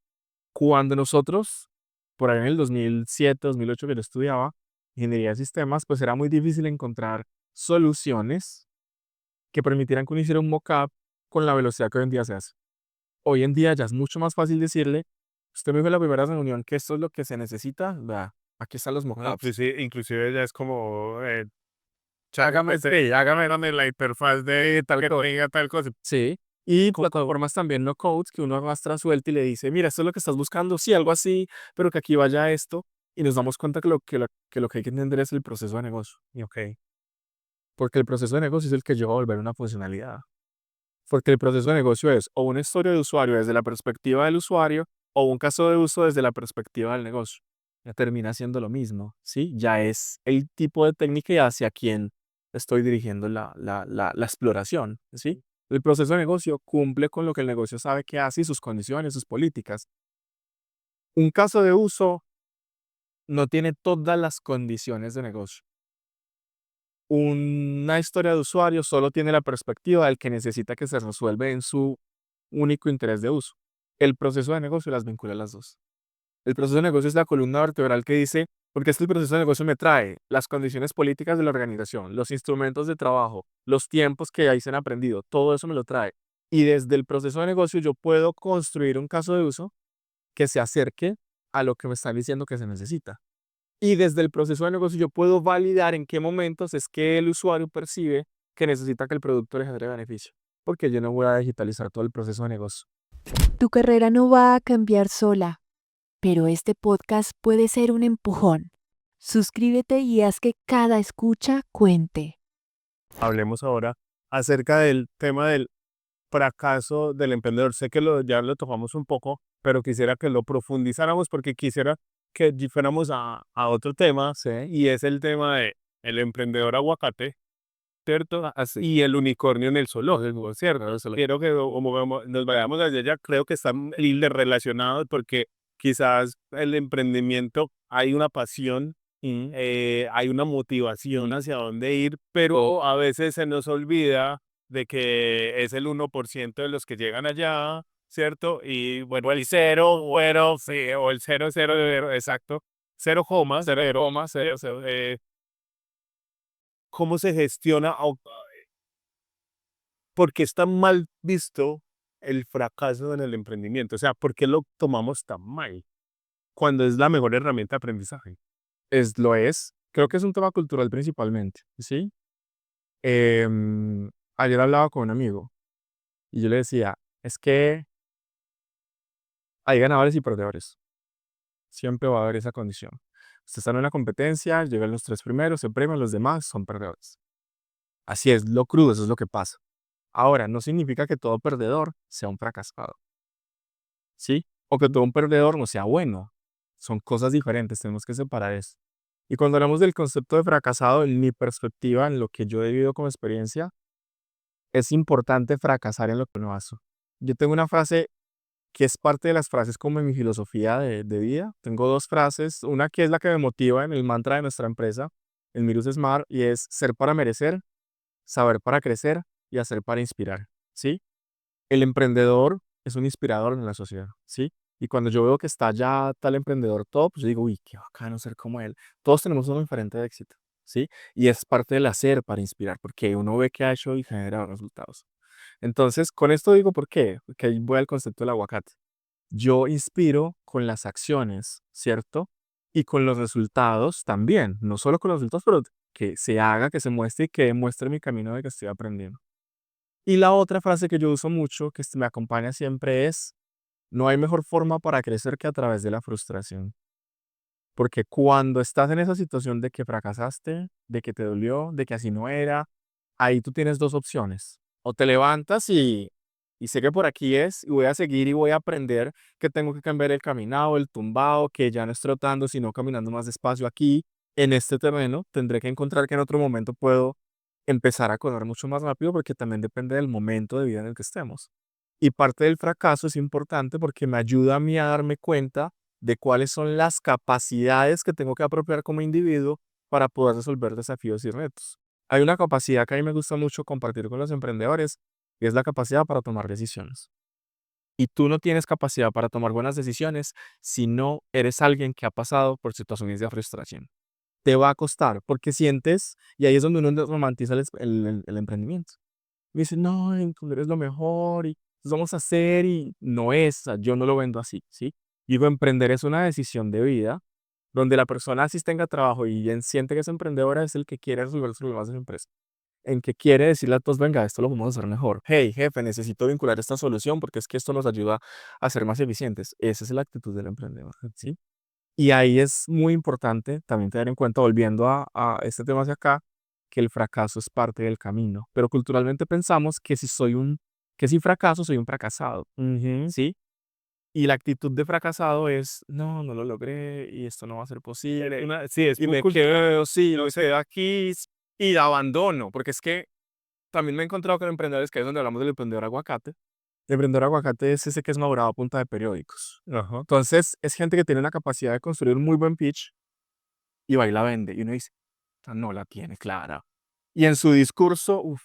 Cuando nosotros, por ahí en el 2007, 2008 que yo estudiaba, ingeniería de sistemas, pues era muy difícil encontrar soluciones que permitieran que uno hiciera un mockup con la velocidad que hoy en día se hace. Hoy en día ya es mucho más fácil decirle, usted me dijo en la primera reunión que esto es lo que se necesita, vea, aquí están los mockups. Inclusive ya es como, Hágame, sí, hágame donde la interfaz de tal que tenga tal cosa. sí. Y plataformas también no codes que uno arrastra suelta y le dice, mira, esto es lo que estás buscando, sí, algo así, pero que aquí vaya esto. Y nos damos cuenta que lo que hay que entender es el proceso de negocio. Ok. Porque el proceso de negocio es el que lleva a volver una funcionalidad. Porque el proceso de negocio es o una historia de usuario desde la perspectiva del usuario o un caso de uso desde la perspectiva del negocio. Ya termina siendo lo mismo, ¿sí? Ya es el tipo de técnica y hacia quién estoy dirigiendo la exploración, ¿sí? El proceso de negocio cumple con lo que el negocio sabe que hace y sus condiciones, sus políticas. Un caso de uso no tiene todas las condiciones de negocio. Una historia de usuario solo tiene la perspectiva del que necesita que se resuelva en su único interés de uso. El proceso de negocio las vincula a las dos. El proceso de negocio es la columna vertebral que dice, porque este proceso de negocio me trae las condiciones políticas de la organización, los instrumentos de trabajo, los tiempos que ahí se han aprendido, todo eso me lo trae. Y desde el proceso de negocio yo puedo construir un caso de uso que se acerque a lo que me están diciendo que se necesita. Y desde el proceso de negocio yo puedo validar en qué momentos es que el usuario percibe que necesita que el producto le genere beneficio. Porque yo no voy a digitalizar todo el proceso de negocio. Tu carrera no va a cambiar sola, pero este podcast puede ser un empujón. Suscríbete y haz que cada escucha cuente. Hablemos ahora acerca del tema del fracaso del emprendedor. Sé que ya lo tocamos un poco, pero quisiera que lo profundizáramos porque quisiera que fuéramos a otro tema ¿Sí? y es el tema de el emprendedor aguacate, ¿cierto? Así. Y el unicornio en el zoológico, ¿cierto? Quiero que nos vayamos hacia allá. Creo que están relacionados porque quizás el emprendimiento hay una pasión, hay una motivación hacia dónde ir, pero a veces se nos olvida de que es el 1% de los que llegan allá, ¿cierto? Y bueno, el cero, bueno, sí, o el cero, cero, exacto, cero comas, cero comas, cero, cero, ¿cómo se gestiona o por qué está mal visto el fracaso en el emprendimiento? O sea, ¿por qué lo tomamos tan mal cuando es la mejor herramienta de aprendizaje? Lo es. Creo que es un tema cultural principalmente, ¿sí? Ayer hablaba con un amigo y yo le decía, es que hay ganadores y perdedores. Siempre va a haber esa condición. Usted está en una competencia, llegan los 3 primeros, se premian, los demás son perdedores. Así es, lo crudo, eso es lo que pasa. Ahora, no significa que todo perdedor sea un fracasado, ¿sí? O que todo un perdedor no sea bueno. Son cosas diferentes, tenemos que separar eso. Y cuando hablamos del concepto de fracasado, en mi perspectiva, en lo que yo he vivido como experiencia, es importante fracasar en lo que uno hace. Yo tengo una frase que es parte de las frases como en mi filosofía de vida. Tengo 2 frases, una que es la que me motiva en el mantra de nuestra empresa, en Mirus Smart, y es ser para merecer, saber para crecer y hacer para inspirar, ¿sí? El emprendedor es un inspirador en la sociedad, ¿sí? Y cuando yo veo que está ya tal emprendedor top, yo digo, uy, qué bacano ser como él. Todos tenemos un diferente de éxito, ¿sí? Y es parte del hacer para inspirar, porque uno ve que ha hecho y genera resultados. Entonces, con esto digo, ¿por qué? Porque ahí voy al concepto del aguacate. Yo inspiro con las acciones, ¿cierto? Y con los resultados también, no solo con los resultados, pero que se haga, que se muestre y que demuestre mi camino de que estoy aprendiendo. Y la otra frase que yo uso mucho, que me acompaña siempre es, no hay mejor forma para crecer que a través de la frustración. Porque cuando estás en esa situación de que fracasaste, de que te dolió, de que así no era, ahí tú tienes 2 opciones. O te levantas y sé que por aquí es, y voy a seguir y voy a aprender que tengo que cambiar el caminado, el tumbado, que ya no es trotando, sino caminando más despacio aquí, en este terreno. Tendré que encontrar que en otro momento puedo empezar a correr mucho más rápido porque también depende del momento de vida en el que estemos. Y parte del fracaso es importante porque me ayuda a mí a darme cuenta de cuáles son las capacidades que tengo que apropiar como individuo para poder resolver desafíos y retos. Hay una capacidad que a mí me gusta mucho compartir con los emprendedores y es la capacidad para tomar decisiones. Y tú no tienes capacidad para tomar buenas decisiones si no eres alguien que ha pasado por situaciones de frustración. Te va a costar porque sientes, y ahí es donde uno romantiza el emprendimiento. Me dice, no, emprender es lo mejor y vamos a hacer y no es, o sea, yo no lo vendo así, ¿sí? Digo, emprender es una decisión de vida donde la persona así tenga trabajo y bien siente que es emprendedora es el que quiere resolver los problemas de su empresa. En que quiere decirle a todos, venga, esto lo podemos hacer mejor. Hey, jefe, necesito vincular esta solución porque es que esto nos ayuda a ser más eficientes. Esa es la actitud del emprendedor, ¿sí? Y ahí es muy importante también tener en cuenta, volviendo a este tema hacia acá, que el fracaso es parte del camino. Pero culturalmente pensamos que que si fracaso, soy un fracasado, Ujú. ¿sí? Y la actitud de fracasado es, no, no lo logré y esto no va a ser posible. Sí, es Y muy me quedo, sí, me quedo aquí y abandono, porque es que también me he encontrado con emprendedores que es donde hablamos del emprendedor aguacate. El emprendedor aguacate es ese que es madurado a punta de periódicos. Ajá. Entonces, es gente que tiene la capacidad de construir un muy buen pitch y va y la vende. Y uno dice, "Esta no la tiene clara". Y en su discurso, uff,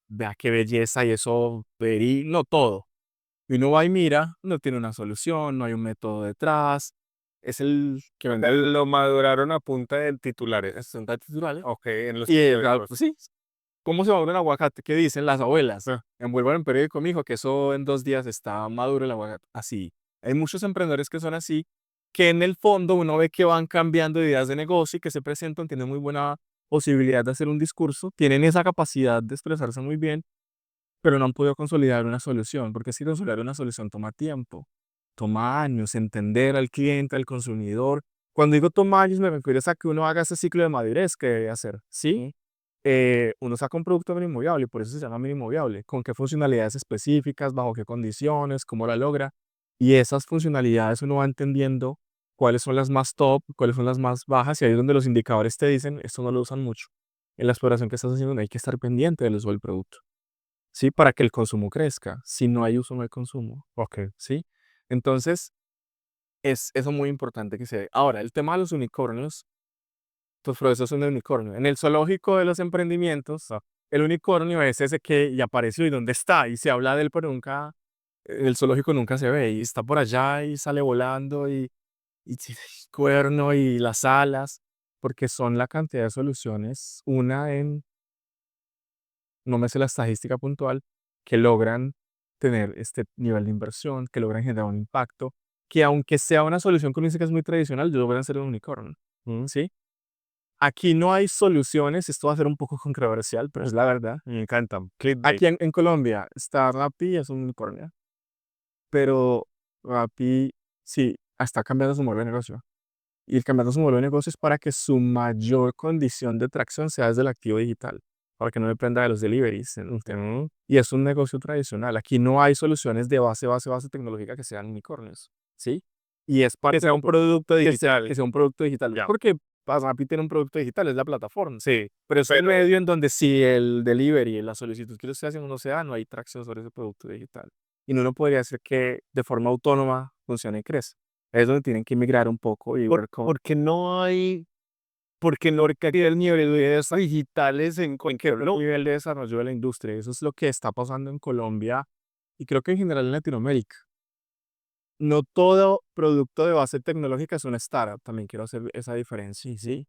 vea qué belleza y eso, no todo. Y uno va y mira, no tiene una solución, no hay un método detrás. Es el que vende Lo maduraron a punta de titulares. el titulares. Ok, en los Y periódicos. pues sí, ¿Cómo se madura un aguacate? ¿Qué dicen las abuelas? Ah. Envuelvan en periódico, mijo, que eso en 2 días está maduro el aguacate. Así. Hay muchos emprendedores que son así, que en el fondo uno ve que van cambiando de ideas de negocio y que se presentan, tienen muy buena posibilidad de hacer un discurso, tienen esa capacidad de expresarse muy bien, pero no han podido consolidar una solución, porque si consolidar una solución toma tiempo, toma años, entender al cliente, al consumidor. Cuando digo toma años, me refiero a que uno haga ese ciclo de madurez que debe hacer, ¿sí? Uno saca un producto mínimo viable, por eso se llama mínimo viable, con qué funcionalidades específicas, bajo qué condiciones, cómo la logra, y esas funcionalidades uno va entendiendo cuáles son las más top, cuáles son las más bajas, y ahí es donde los indicadores te dicen, esto no lo usan mucho. En la exploración que estás haciendo no hay que estar pendiente del uso del producto. ¿Sí? Para que el consumo crezca. Si no hay uso, no hay consumo. Ok. ¿Sí? Entonces, es eso muy importante que se dé. Ahora, el tema de los unicornios, tus procesos son de unicornio. En el zoológico de los emprendimientos, el unicornio es ese que ya apareció y dónde está, y se habla de él, pero nunca, el zoológico nunca se ve, y está por allá y sale volando, y tiene el cuerno y las alas, porque son la cantidad de soluciones, una en no me sé la estadística puntual, que logran tener este nivel de inversión, que logran generar un impacto, que aunque sea una solución que uno dice que es muy tradicional, logran ser un unicornio, ¿sí? Aquí no hay soluciones, esto va a ser un poco controversial, pero es la verdad. Me encantan. Clickbait. Aquí en Colombia está Rappi, es un unicornio, pero Rappi sí, está cambiando su modelo de negocio. Y el cambiando su modelo de negocio es para que su mayor condición de tracción sea desde el activo digital, para que no dependa de los deliveries. Y es un negocio tradicional. Aquí no hay soluciones de base tecnológica que sean unicornios, ¿sí? Y es para Que sea un producto digital. que sea un producto digital. Ya. Porque Rappi tiene un producto digital, es la plataforma. Sí. Pero es un medio en donde si el delivery, la solicitud que yo estoy haciendo no se da, no hay tracción sobre ese producto digital. Y no podría hacer que de forma autónoma funcione y crezca. Es donde tienen que migrar un poco y ver cómo. Porque no hay, porque no requerir el nivel de digitales en cualquier El nivel de desarrollo de la industria. Eso es lo que está pasando en Colombia y creo que en general en Latinoamérica. No todo producto de base tecnológica es una startup. También quiero hacer esa diferencia, ¿sí?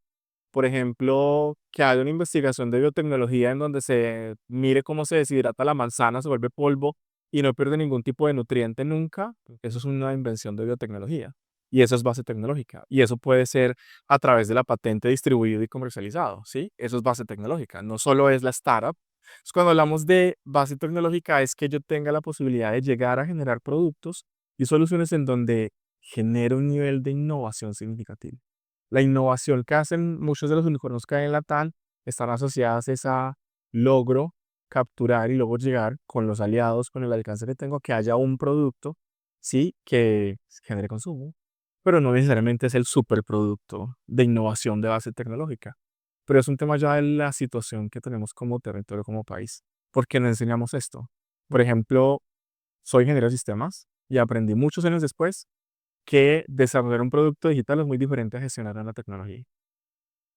Por ejemplo, que haya una investigación de biotecnología en donde se mire cómo se deshidrata la manzana, se vuelve polvo y no pierde ningún tipo de nutriente nunca. Eso es una invención de biotecnología. Y eso es base tecnológica. Y eso puede ser a través de la patente distribuido y comercializado, ¿sí? Eso es base tecnológica. No solo es la startup. Entonces, cuando hablamos de base tecnológica es que yo tenga la posibilidad de llegar a generar productos y soluciones en donde genere un nivel de innovación significativo. La innovación que hacen muchos de los unicornios que hay en la TAM están asociadas es a logro capturar y luego llegar con los aliados, con el alcance que tengo, que haya un producto, sí, que genere consumo, pero no necesariamente es el superproducto de innovación de base tecnológica. Pero es un tema ya de la situación que tenemos como territorio, como país, porque nos enseñamos esto. Por ejemplo, soy ingeniero de sistemas y aprendí muchos años después que desarrollar un producto digital es muy diferente a gestionar una tecnología,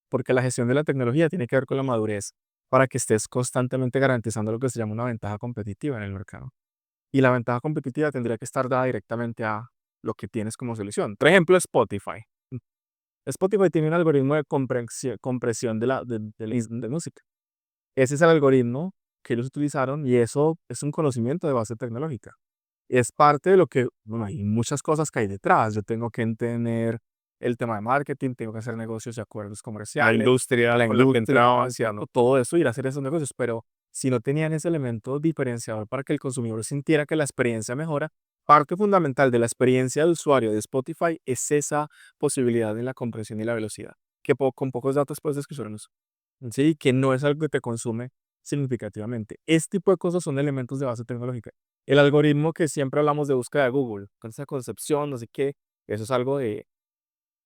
porque la gestión de la tecnología tiene que ver con la madurez para que estés constantemente garantizando lo que se llama una ventaja competitiva en el mercado. Y la ventaja competitiva tendría que estar dada directamente a lo que tienes como solución. Por ejemplo, Spotify. Spotify tiene un algoritmo de compresión de música. Ese es el algoritmo que ellos utilizaron y eso es un conocimiento de base tecnológica. Es parte de lo que, bueno, hay muchas cosas que hay detrás. Yo tengo que entender el tema de marketing, tengo que hacer negocios y acuerdos la comerciales, industria, la con la que industria, entraba. todo eso, ir a hacer esos negocios, pero si no tenían ese elemento diferenciador para que el consumidor sintiera que la experiencia mejora, parte fundamental de la experiencia de usuario de Spotify es esa posibilidad en la comprensión y la velocidad, que con pocos datos puedes describirnos. Sí, que no es algo que te consume significativamente. Este tipo de cosas son elementos de base tecnológica. El algoritmo que siempre hablamos de búsqueda de Google, con esa concepción, no sé qué, eso es algo de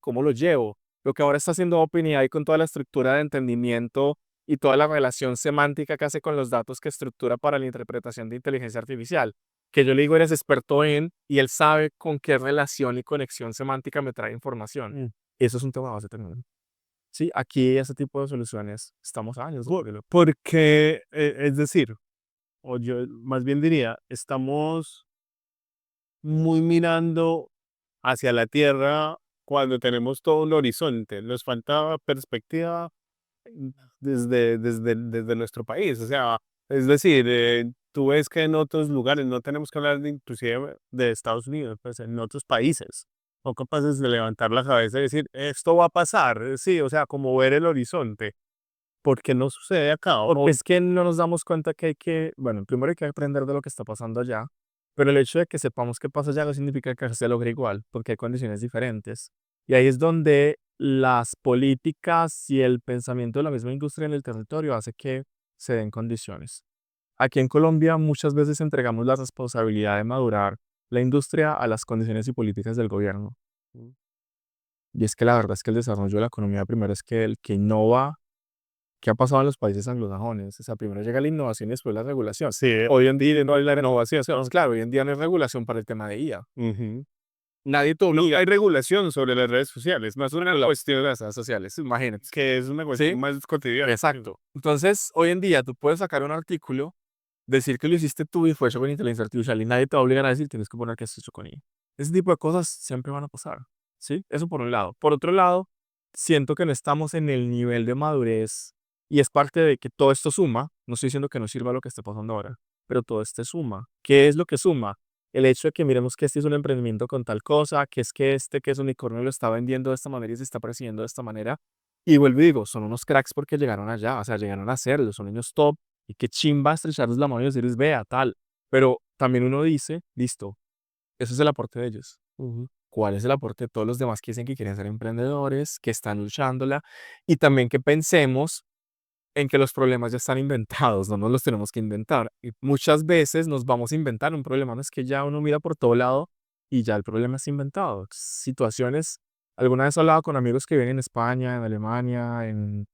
cómo lo llevo. Lo que ahora está haciendo OpenAI con toda la estructura de entendimiento y toda la relación semántica que hace con los datos que estructura para la interpretación de inteligencia artificial. Que yo le digo, eres experto en, y él sabe con qué relación y conexión semántica me trae información. Eso es un tema de base tecnológica. Sí, aquí ese tipo de soluciones estamos a años. Porque, es decir, o yo más bien diría, estamos muy mirando hacia la Tierra cuando tenemos todo un horizonte. Nos falta perspectiva desde nuestro país. O sea, es decir, tú ves que en otros lugares, no tenemos que hablar inclusive de Estados Unidos, pues en otros países, son capaces de levantar la cabeza y decir, esto va a pasar, sí, o sea, como ver el horizonte. ¿Por qué no sucede acá? Porque es que no nos damos cuenta que hay que, bueno, primero hay que aprender de lo que está pasando allá, pero el hecho de que sepamos qué pasa allá no significa que se logre igual, porque hay condiciones diferentes. Y ahí es donde las políticas y el pensamiento de la misma industria en el territorio hace que se den condiciones. Aquí en Colombia muchas veces entregamos la responsabilidad de madurar la industria a las condiciones y políticas del gobierno. Y es que la verdad es que el desarrollo de la economía primero es que el que innova. ¿Qué ha pasado en los países anglosajones? O sea, primero llega la innovación y después la regulación. Sí, Hoy en día no hay la innovación. Claro, hoy en día no hay regulación para el tema de IA. ujú. Nadie te No obliga. hay regulación sobre las redes sociales, más una cuestión Las redes sociales, imagínate. que es una ¿Sí? cuestión más cotidiana. Exacto. Entonces, hoy en día tú puedes sacar un artículo, decir que lo hiciste tú y fue hecho con inteligencia artificial y nadie te va a obligar a decir tienes que poner que es hecho con IA. Ese tipo de cosas siempre van a pasar. ¿Sí? Eso por un lado. Por otro lado, siento que no estamos en el nivel de madurez y es parte de que todo esto suma. No estoy diciendo que no sirva lo que esté pasando ahora, pero todo esto suma. ¿Qué es lo que suma? El hecho de que miremos que este es un emprendimiento con tal cosa, que es que este que es unicornio lo está vendiendo de esta manera y se está persiguiendo de esta manera. Y vuelvo y digo, son unos cracks porque llegaron allá, o sea, llegaron a hacerlo, son niños top y qué chimba estrecharles la mano y decirles, vea, tal. Pero también uno dice, listo, eso es el aporte de ellos. ¿Cuál es el aporte de todos los demás que dicen que quieren ser emprendedores, que están luchándola? Y también que pensemos en que los problemas ya están inventados, no nos los tenemos que inventar. Y muchas veces nos vamos a inventar un problema, no es que ya uno mira por todo lado y ya el problema está inventado. Situaciones, alguna vez he hablado con amigos que viven en España, en Alemania, en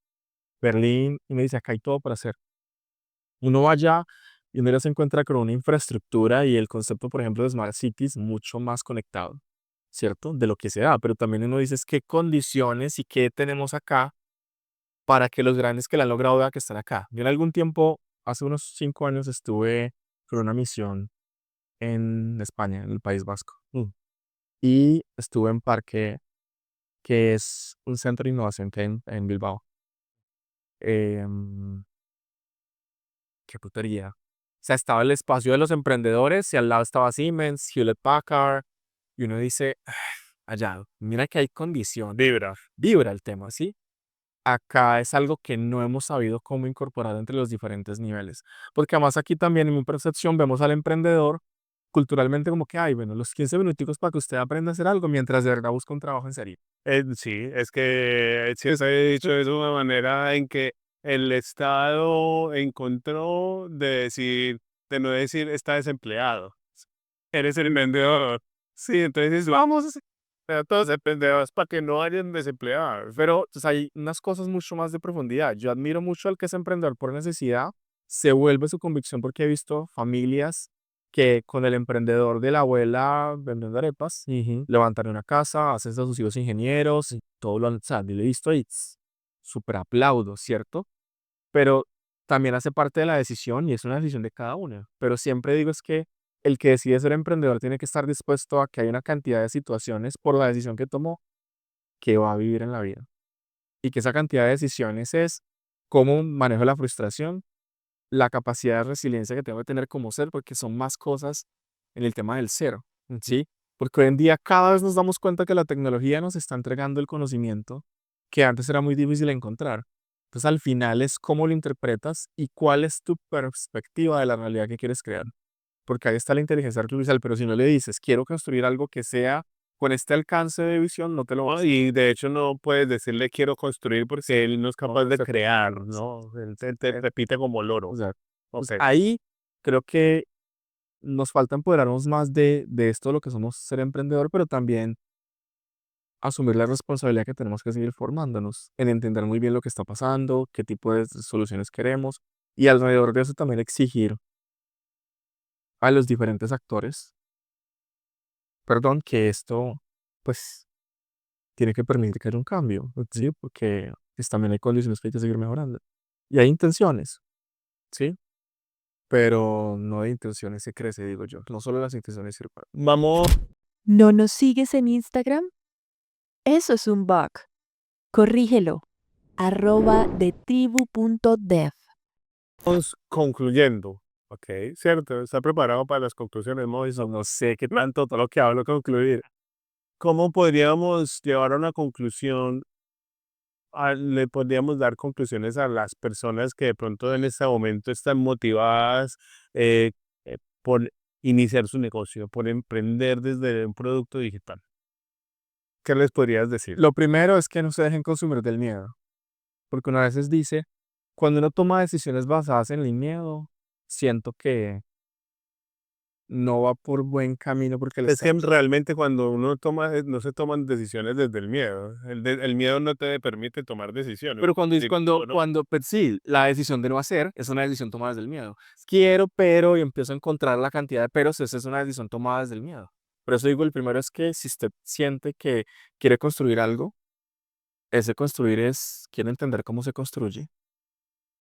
Berlín, y me dice, acá hay todo para hacer. Uno va allá y uno ya se encuentra con una infraestructura y el concepto, por ejemplo, de Smart Cities mucho más conectado, ¿cierto? De lo que se da, pero también uno dice, es qué condiciones y qué tenemos acá para que los grandes que la han logrado vean que están acá. Yo en algún tiempo, hace unos 5 años, estuve con una misión en España, en el País Vasco, y estuve en Parque, que es un centro de innovación que hay en Bilbao. Em, qué putería. O sea, estaba el espacio de los emprendedores y al lado estaba Siemens, Hewlett Packard, y uno dice, allá, mira que hay condición, Vibra. vibra el tema, ¿sí? Acá es algo que no hemos sabido cómo incorporar entre los diferentes niveles. Porque además aquí también en mi percepción vemos al emprendedor culturalmente como que, ay, bueno, los 15 minuticos para que usted aprenda a hacer algo mientras de verdad busca un trabajo en serio. Sí, es que siempre he dicho de una manera en que el Estado encontró de no decir está desempleado, eres el vendedor. Sí, entonces vamos a todos empleados para que no hayan desempleados. Pero pues, hay unas cosas mucho más de profundidad. Yo admiro mucho al que es emprendedor por necesidad, se vuelve su convicción porque he visto familias que con el emprendedor de la abuela vendiendo arepas, levantan una casa, hacen a sus hijos ingenieros, y todo lo han, o sea, yo lo he visto y súper aplaudo, ¿cierto? Pero también hace parte de la decisión y es una decisión de cada uno. Pero siempre digo es que el que decide ser emprendedor tiene que estar dispuesto a que hay una cantidad de situaciones por la decisión que tomó que va a vivir en la vida. Y que esa cantidad de decisiones es cómo manejo la frustración, la capacidad de resiliencia que tengo que tener como ser, porque son más cosas en el tema del cero, ¿sí? Porque hoy en día cada vez nos damos cuenta que la tecnología nos está entregando el conocimiento que antes era muy difícil encontrar. Entonces al final es cómo lo interpretas y cuál es tu perspectiva de la realidad que quieres crear. Porque ahí está la inteligencia artificial, pero si no le dices, quiero construir algo que sea con este alcance de visión, no te lo va a ¿No? hacer. Y de hecho no puedes decirle quiero construir porque él no es No, capaz de exacto. crear, ¿no? Él te repite como loro. O sea, pues Ok. ahí creo que nos falta empoderarnos más de esto, lo que somos ser emprendedor, pero también asumir la responsabilidad que tenemos que seguir formándonos, en entender muy bien lo que está pasando, qué tipo de soluciones queremos, y alrededor de eso también exigir a los diferentes actores, perdón, que esto, pues, tiene que permitir que haya un cambio, ¿sí? Porque pues, también hay condiciones que hay que seguir mejorando. Y hay intenciones, ¿sí? Pero no de intenciones se crece, digo yo. No solo las intenciones sirven. Vamos. ¿No nos sigues en Instagram? Eso es un bug. Corrígelo. @detribu.dev. Vamos concluyendo, ¿ok? ¿Cierto? ¿Está preparado para las conclusiones, Moisés? No sé qué tanto todo lo que hablo concluir. ¿Cómo podríamos llevar a una conclusión? Le podríamos dar conclusiones a las personas que de pronto en este momento están motivadas eh, por iniciar su negocio, por emprender desde un producto digital. ¿Qué les podrías decir? Lo primero es que no se dejen consumir del miedo, porque uno a veces dice, cuando uno toma decisiones basadas en el miedo, siento que no va por buen camino porque le Es que está... realmente cuando uno toma, no se toman decisiones desde el miedo. El miedo no te permite tomar decisiones. Pero cuando, Sí, ¿o no? pues sí, la decisión de no hacer es una decisión tomada desde el miedo. Quiero, pero, y empiezo a encontrar la cantidad de peros, esa es una decisión tomada desde el miedo. Por eso digo, el primero es que si usted siente que quiere construir algo, ese construir es, quiere entender cómo se construye,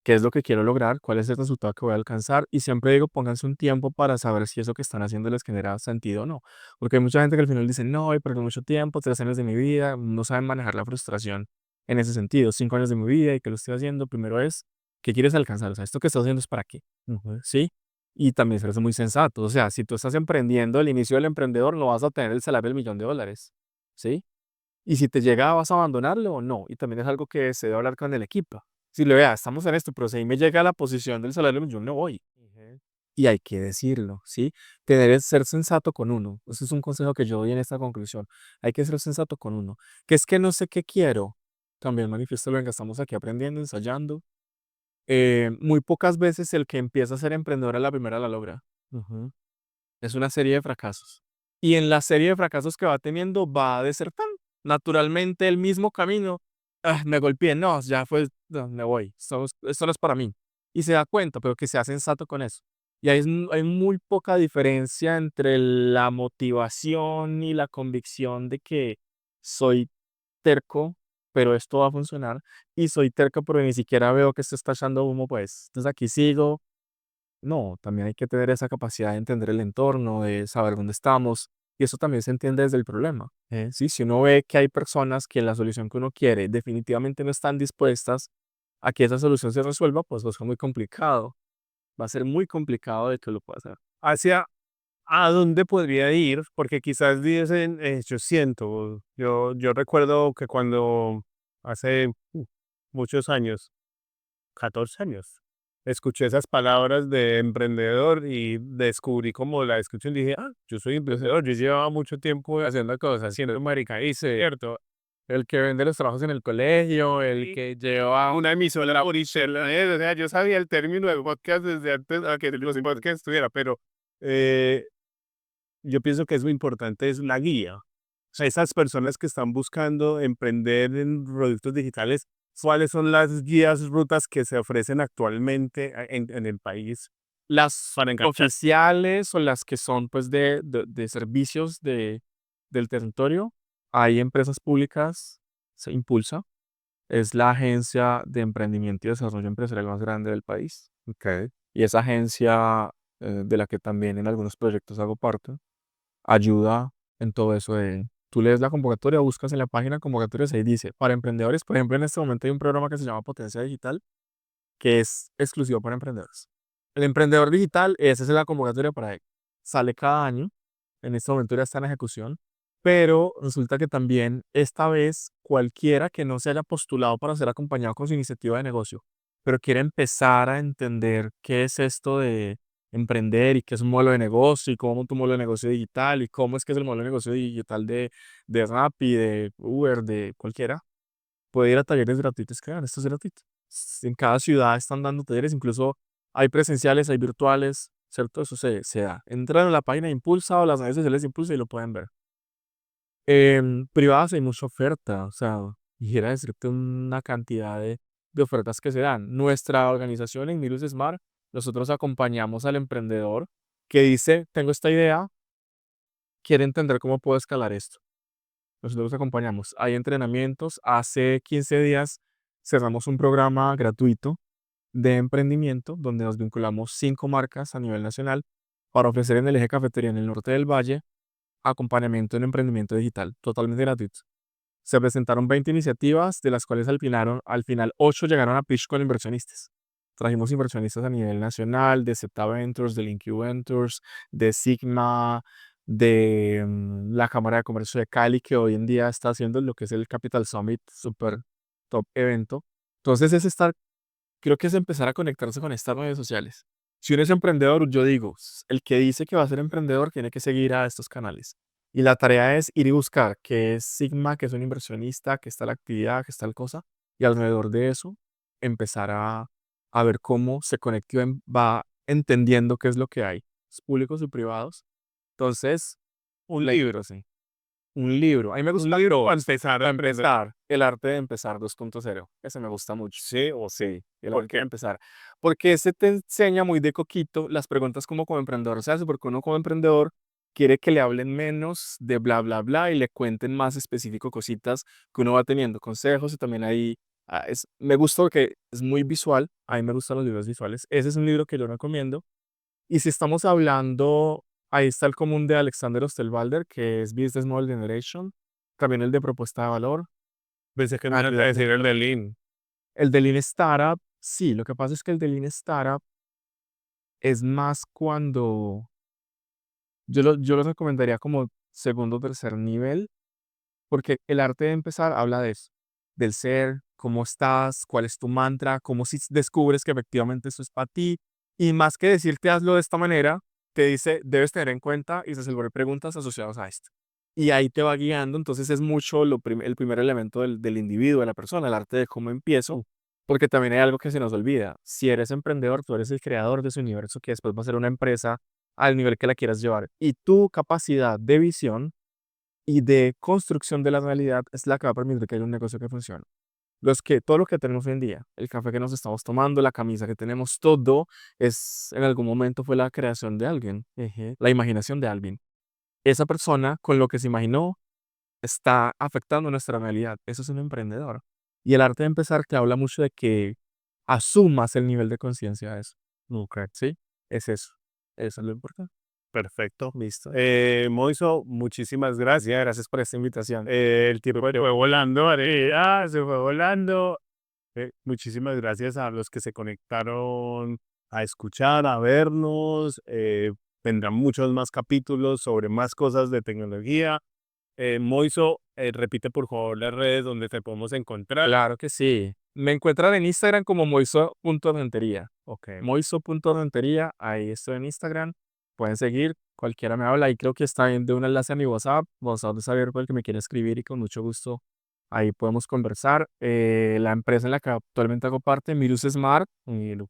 qué es lo que quiero lograr, cuál es el resultado que voy a alcanzar. Y siempre digo, pónganse un tiempo para saber si eso que están haciendo les genera sentido o no. Porque hay mucha gente que al final dice, no, he perdido mucho tiempo, 3 años de mi vida, no saben manejar la frustración en ese sentido. 5 años de mi vida y que lo estoy haciendo, primero es, ¿qué quieres alcanzar? O sea, esto que estás haciendo es para qué. ¿Sí? Y también ser muy sensato. O sea, si tú estás emprendiendo, el inicio del emprendedor no vas a tener el salario del $1.000.000. ¿Sí? Y si te llega, ¿vas a abandonarlo o no? Y también es algo que se debe hablar con el equipo. Si le vea, estamos en esto, pero si ahí me llega la posición del salario, yo no voy. Y hay que decirlo, ¿sí? Ser sensato con uno. Ese es un consejo que yo doy en esta conclusión. Hay que ser sensato con uno. Que es que no sé qué quiero. También manifiéstalo en que estamos aquí aprendiendo, ensayando. Muy pocas veces el que empieza a ser emprendedor a la primera la logra. Es una serie de fracasos. Y en la serie de fracasos que va teniendo va a desertar. Naturalmente el mismo camino. Me golpeé, no, ya fue, no, me voy. Esto no es para mí. Y se da cuenta, pero que sea sensato con eso. Y hay muy poca diferencia entre la motivación y la convicción de que soy terco, pero esto va a funcionar. Y soy terco, pero ni siquiera veo que esto está echando humo, pues. Entonces aquí sigo. No, también hay que tener esa capacidad de entender el entorno, de saber dónde estamos, y eso también se entiende desde el problema. ¿Sí? Si uno ve que hay personas que la solución que uno quiere definitivamente no están dispuestas a que esa solución se resuelva, pues va a ser muy complicado. Va a ser muy complicado de que lo pueda hacer. ¿Hacia a dónde podría ir? Porque quizás dicen, yo siento, yo recuerdo que cuando hace muchos años, 14 años, escuché esas palabras de emprendedor y descubrí como la descripción. Dije, yo soy emprendedor. Yo llevaba mucho tiempo haciendo cosas, haciendo marica, y cierto. El que vende los trabajos en el colegio, el Sí. que lleva... Una emisora por internet, o sea, yo sabía el término de podcast desde antes a que los podcasts estuviera, pero eh, yo pienso que es muy importante es la guía. O sea, esas personas que están buscando emprender en productos digitales, ¿cuáles son las guías, rutas que se ofrecen actualmente en el país Las para enganchar? oficiales o las que son pues de servicios del territorio, hay empresas públicas, se impulsa, es la agencia de emprendimiento y desarrollo empresarial más grande del país. Okay. Y esa agencia, de la que también en algunos proyectos hago parte, ayuda en todo eso de... Tú lees la convocatoria, buscas en la página convocatorias y ahí dice, para emprendedores, por ejemplo, en este momento hay un programa que se llama Potencia Digital, que es exclusivo para emprendedores. El emprendedor digital, esa es la convocatoria para él. Sale cada año, en este momento ya está en ejecución, pero resulta que también esta vez cualquiera que no se haya postulado para ser acompañado con su iniciativa de negocio, pero quiere empezar a entender qué es esto de emprender y qué es un modelo de negocio y cómo monta un modelo de negocio digital y cómo es que es el modelo de negocio digital de Rappi, de Uber, de cualquiera, puede ir a talleres gratuitos que dan. Esto es gratuito. En cada ciudad están dando talleres, incluso hay presenciales, hay virtuales, ¿cierto? Eso se da. Entran a la página de Impulsa o las redes sociales de Impulsa y lo pueden ver. En privadas hay mucha oferta, o sea, quisiera decirte una cantidad de ofertas que se dan. Nuestra organización en Mirus Smart, nosotros acompañamos al emprendedor que dice, tengo esta idea, quiere entender cómo puedo escalar esto. Nosotros acompañamos. Hay entrenamientos. Hace 15 días cerramos un programa gratuito de emprendimiento donde nos vinculamos 5 marcas a nivel nacional para ofrecer en el eje cafetería en el norte del valle acompañamiento en emprendimiento digital, totalmente gratuito. Se presentaron 20 iniciativas, de las cuales al final 8 llegaron a pitch con inversionistas. Trajimos inversionistas a nivel nacional, de Zeta Ventures, del Incu Ventures, de Sigma, de la Cámara de Comercio de Cali, que hoy en día está haciendo lo que es el Capital Summit, super top evento. Entonces creo que es empezar a conectarse con estas redes sociales. Si uno es emprendedor, yo digo, el que dice que va a ser emprendedor tiene que seguir a estos canales. Y la tarea es ir y buscar qué es Sigma, qué es un inversionista, qué está la actividad, qué está el cosa. Y alrededor de eso, empezar a ver cómo se conecta y va entendiendo qué es lo que hay, públicos y privados. Entonces, Un la- libro, sí. un libro. A mí me Un gusta libro para empezar a emprender. El arte de empezar 2.0. Ese me gusta mucho. Sí, o Sí, el ¿por arte qué? de empezar. Porque ese te enseña muy de coquito las preguntas como emprendedor se hace, porque uno como emprendedor quiere que le hablen menos de bla, bla, bla y le cuenten más específico cositas que uno va teniendo, consejos y también ahí me gusta porque es muy visual. A mí me gustan los libros visuales. Ese es un libro que yo recomiendo. Y si estamos hablando, ahí está el común de Alexander Osterwalder, que es Business Model Generation, también el de propuesta de valor. Pensé que me ibas a decir el de Lean. El de Lean Startup, sí, lo que pasa es que el de Lean Startup es más cuando yo lo recomendaría como segundo o tercer nivel, porque el arte de empezar habla de eso, del ser, cómo estás, cuál es tu mantra, cómo si descubres que efectivamente eso es para ti, y más que decirte hazlo de esta manera, te dice debes tener en cuenta y resolver preguntas asociadas a esto. Y ahí te va guiando, entonces es mucho el primer elemento del individuo, de la persona, el arte de cómo empiezo, porque también hay algo que se nos olvida. Si eres emprendedor, tú eres el creador de ese universo que después va a ser una empresa al nivel que la quieras llevar. Y tu capacidad de visión y de construcción de la realidad es la que va a permitir que haya un negocio que funcione. Todo lo que tenemos hoy en día, el café que nos estamos tomando, la camisa que tenemos, todo en algún momento fue la creación de alguien, la imaginación de alguien. Esa persona con lo que se imaginó está afectando nuestra realidad. Eso es un emprendedor. Y el arte de empezar te habla mucho de que asumas el nivel de conciencia de eso. Ok, ¿Sí? Es eso. Eso es lo importante. perfecto. Listo. Moiso, muchísimas gracias. Gracias por esta invitación. El tiempo se fue volando, María, se fue volando. Muchísimas gracias a los que se conectaron a escuchar, a vernos. Vendrán muchos más capítulos sobre más cosas de tecnología. Moiso, repite por favor las redes donde te podemos encontrar. Claro que sí. Me encuentran en Instagram como moiso.rentería. Ok, Moiso.rentería, ahí estoy en Instagram. Pueden seguir, cualquiera me habla. Ahí creo que está de un enlace a mi WhatsApp de saber por el que me quiere escribir y con mucho gusto ahí podemos conversar. La empresa en la que actualmente hago parte, Mirus Smart,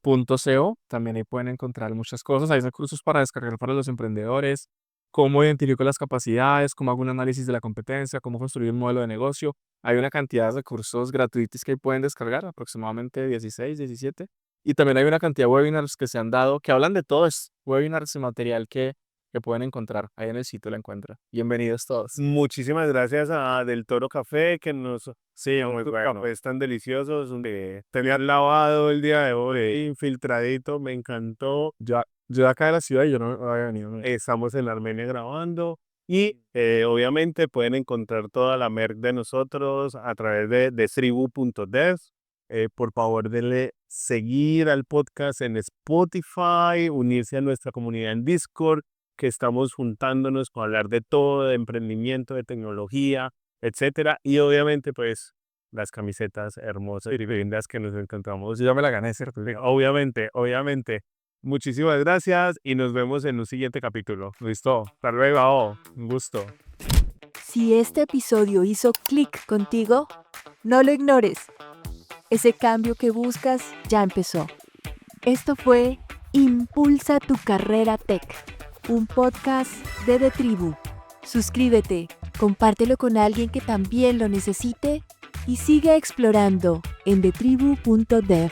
.co, también ahí pueden encontrar muchas cosas. Hay recursos para descargar para los emprendedores, cómo identifico las capacidades, cómo hago un análisis de la competencia, cómo construir un modelo de negocio. Hay una cantidad de recursos gratuitos que pueden descargar, aproximadamente 16, 17. Y también hay una cantidad de webinars que se han dado, que hablan de todo esto, webinars y material que pueden encontrar. Ahí en el sitio lo encuentran. Bienvenidos todos. muchísimas gracias a Del Toro Café que nos Sí, muy tus bueno. cafés tan deliciosos. Te me has lavado el día de hoy, infiltradito, me encantó. Yo de acá de la ciudad y yo no había venido. ¿No? Estamos en Armenia grabando y obviamente pueden encontrar toda la merch de nosotros a través de Tribu.dev. Por favor, denle seguir al podcast en Spotify, unirse a nuestra comunidad en Discord, que estamos juntándonos para hablar de todo, de emprendimiento, de tecnología, etcétera. Y obviamente, pues, las camisetas hermosas y lindas que nos encontramos. Yo ya me la gané, ¿cierto? Obviamente. Muchísimas gracias y nos vemos en un siguiente capítulo. Listo. Hasta luego. Un gusto. Si este episodio hizo clic contigo, no lo ignores. Ese cambio que buscas ya empezó. Esto fue Impulsa tu carrera tech, un podcast de The Tribu. Suscríbete, compártelo con alguien que también lo necesite y sigue explorando en thetribu.dev.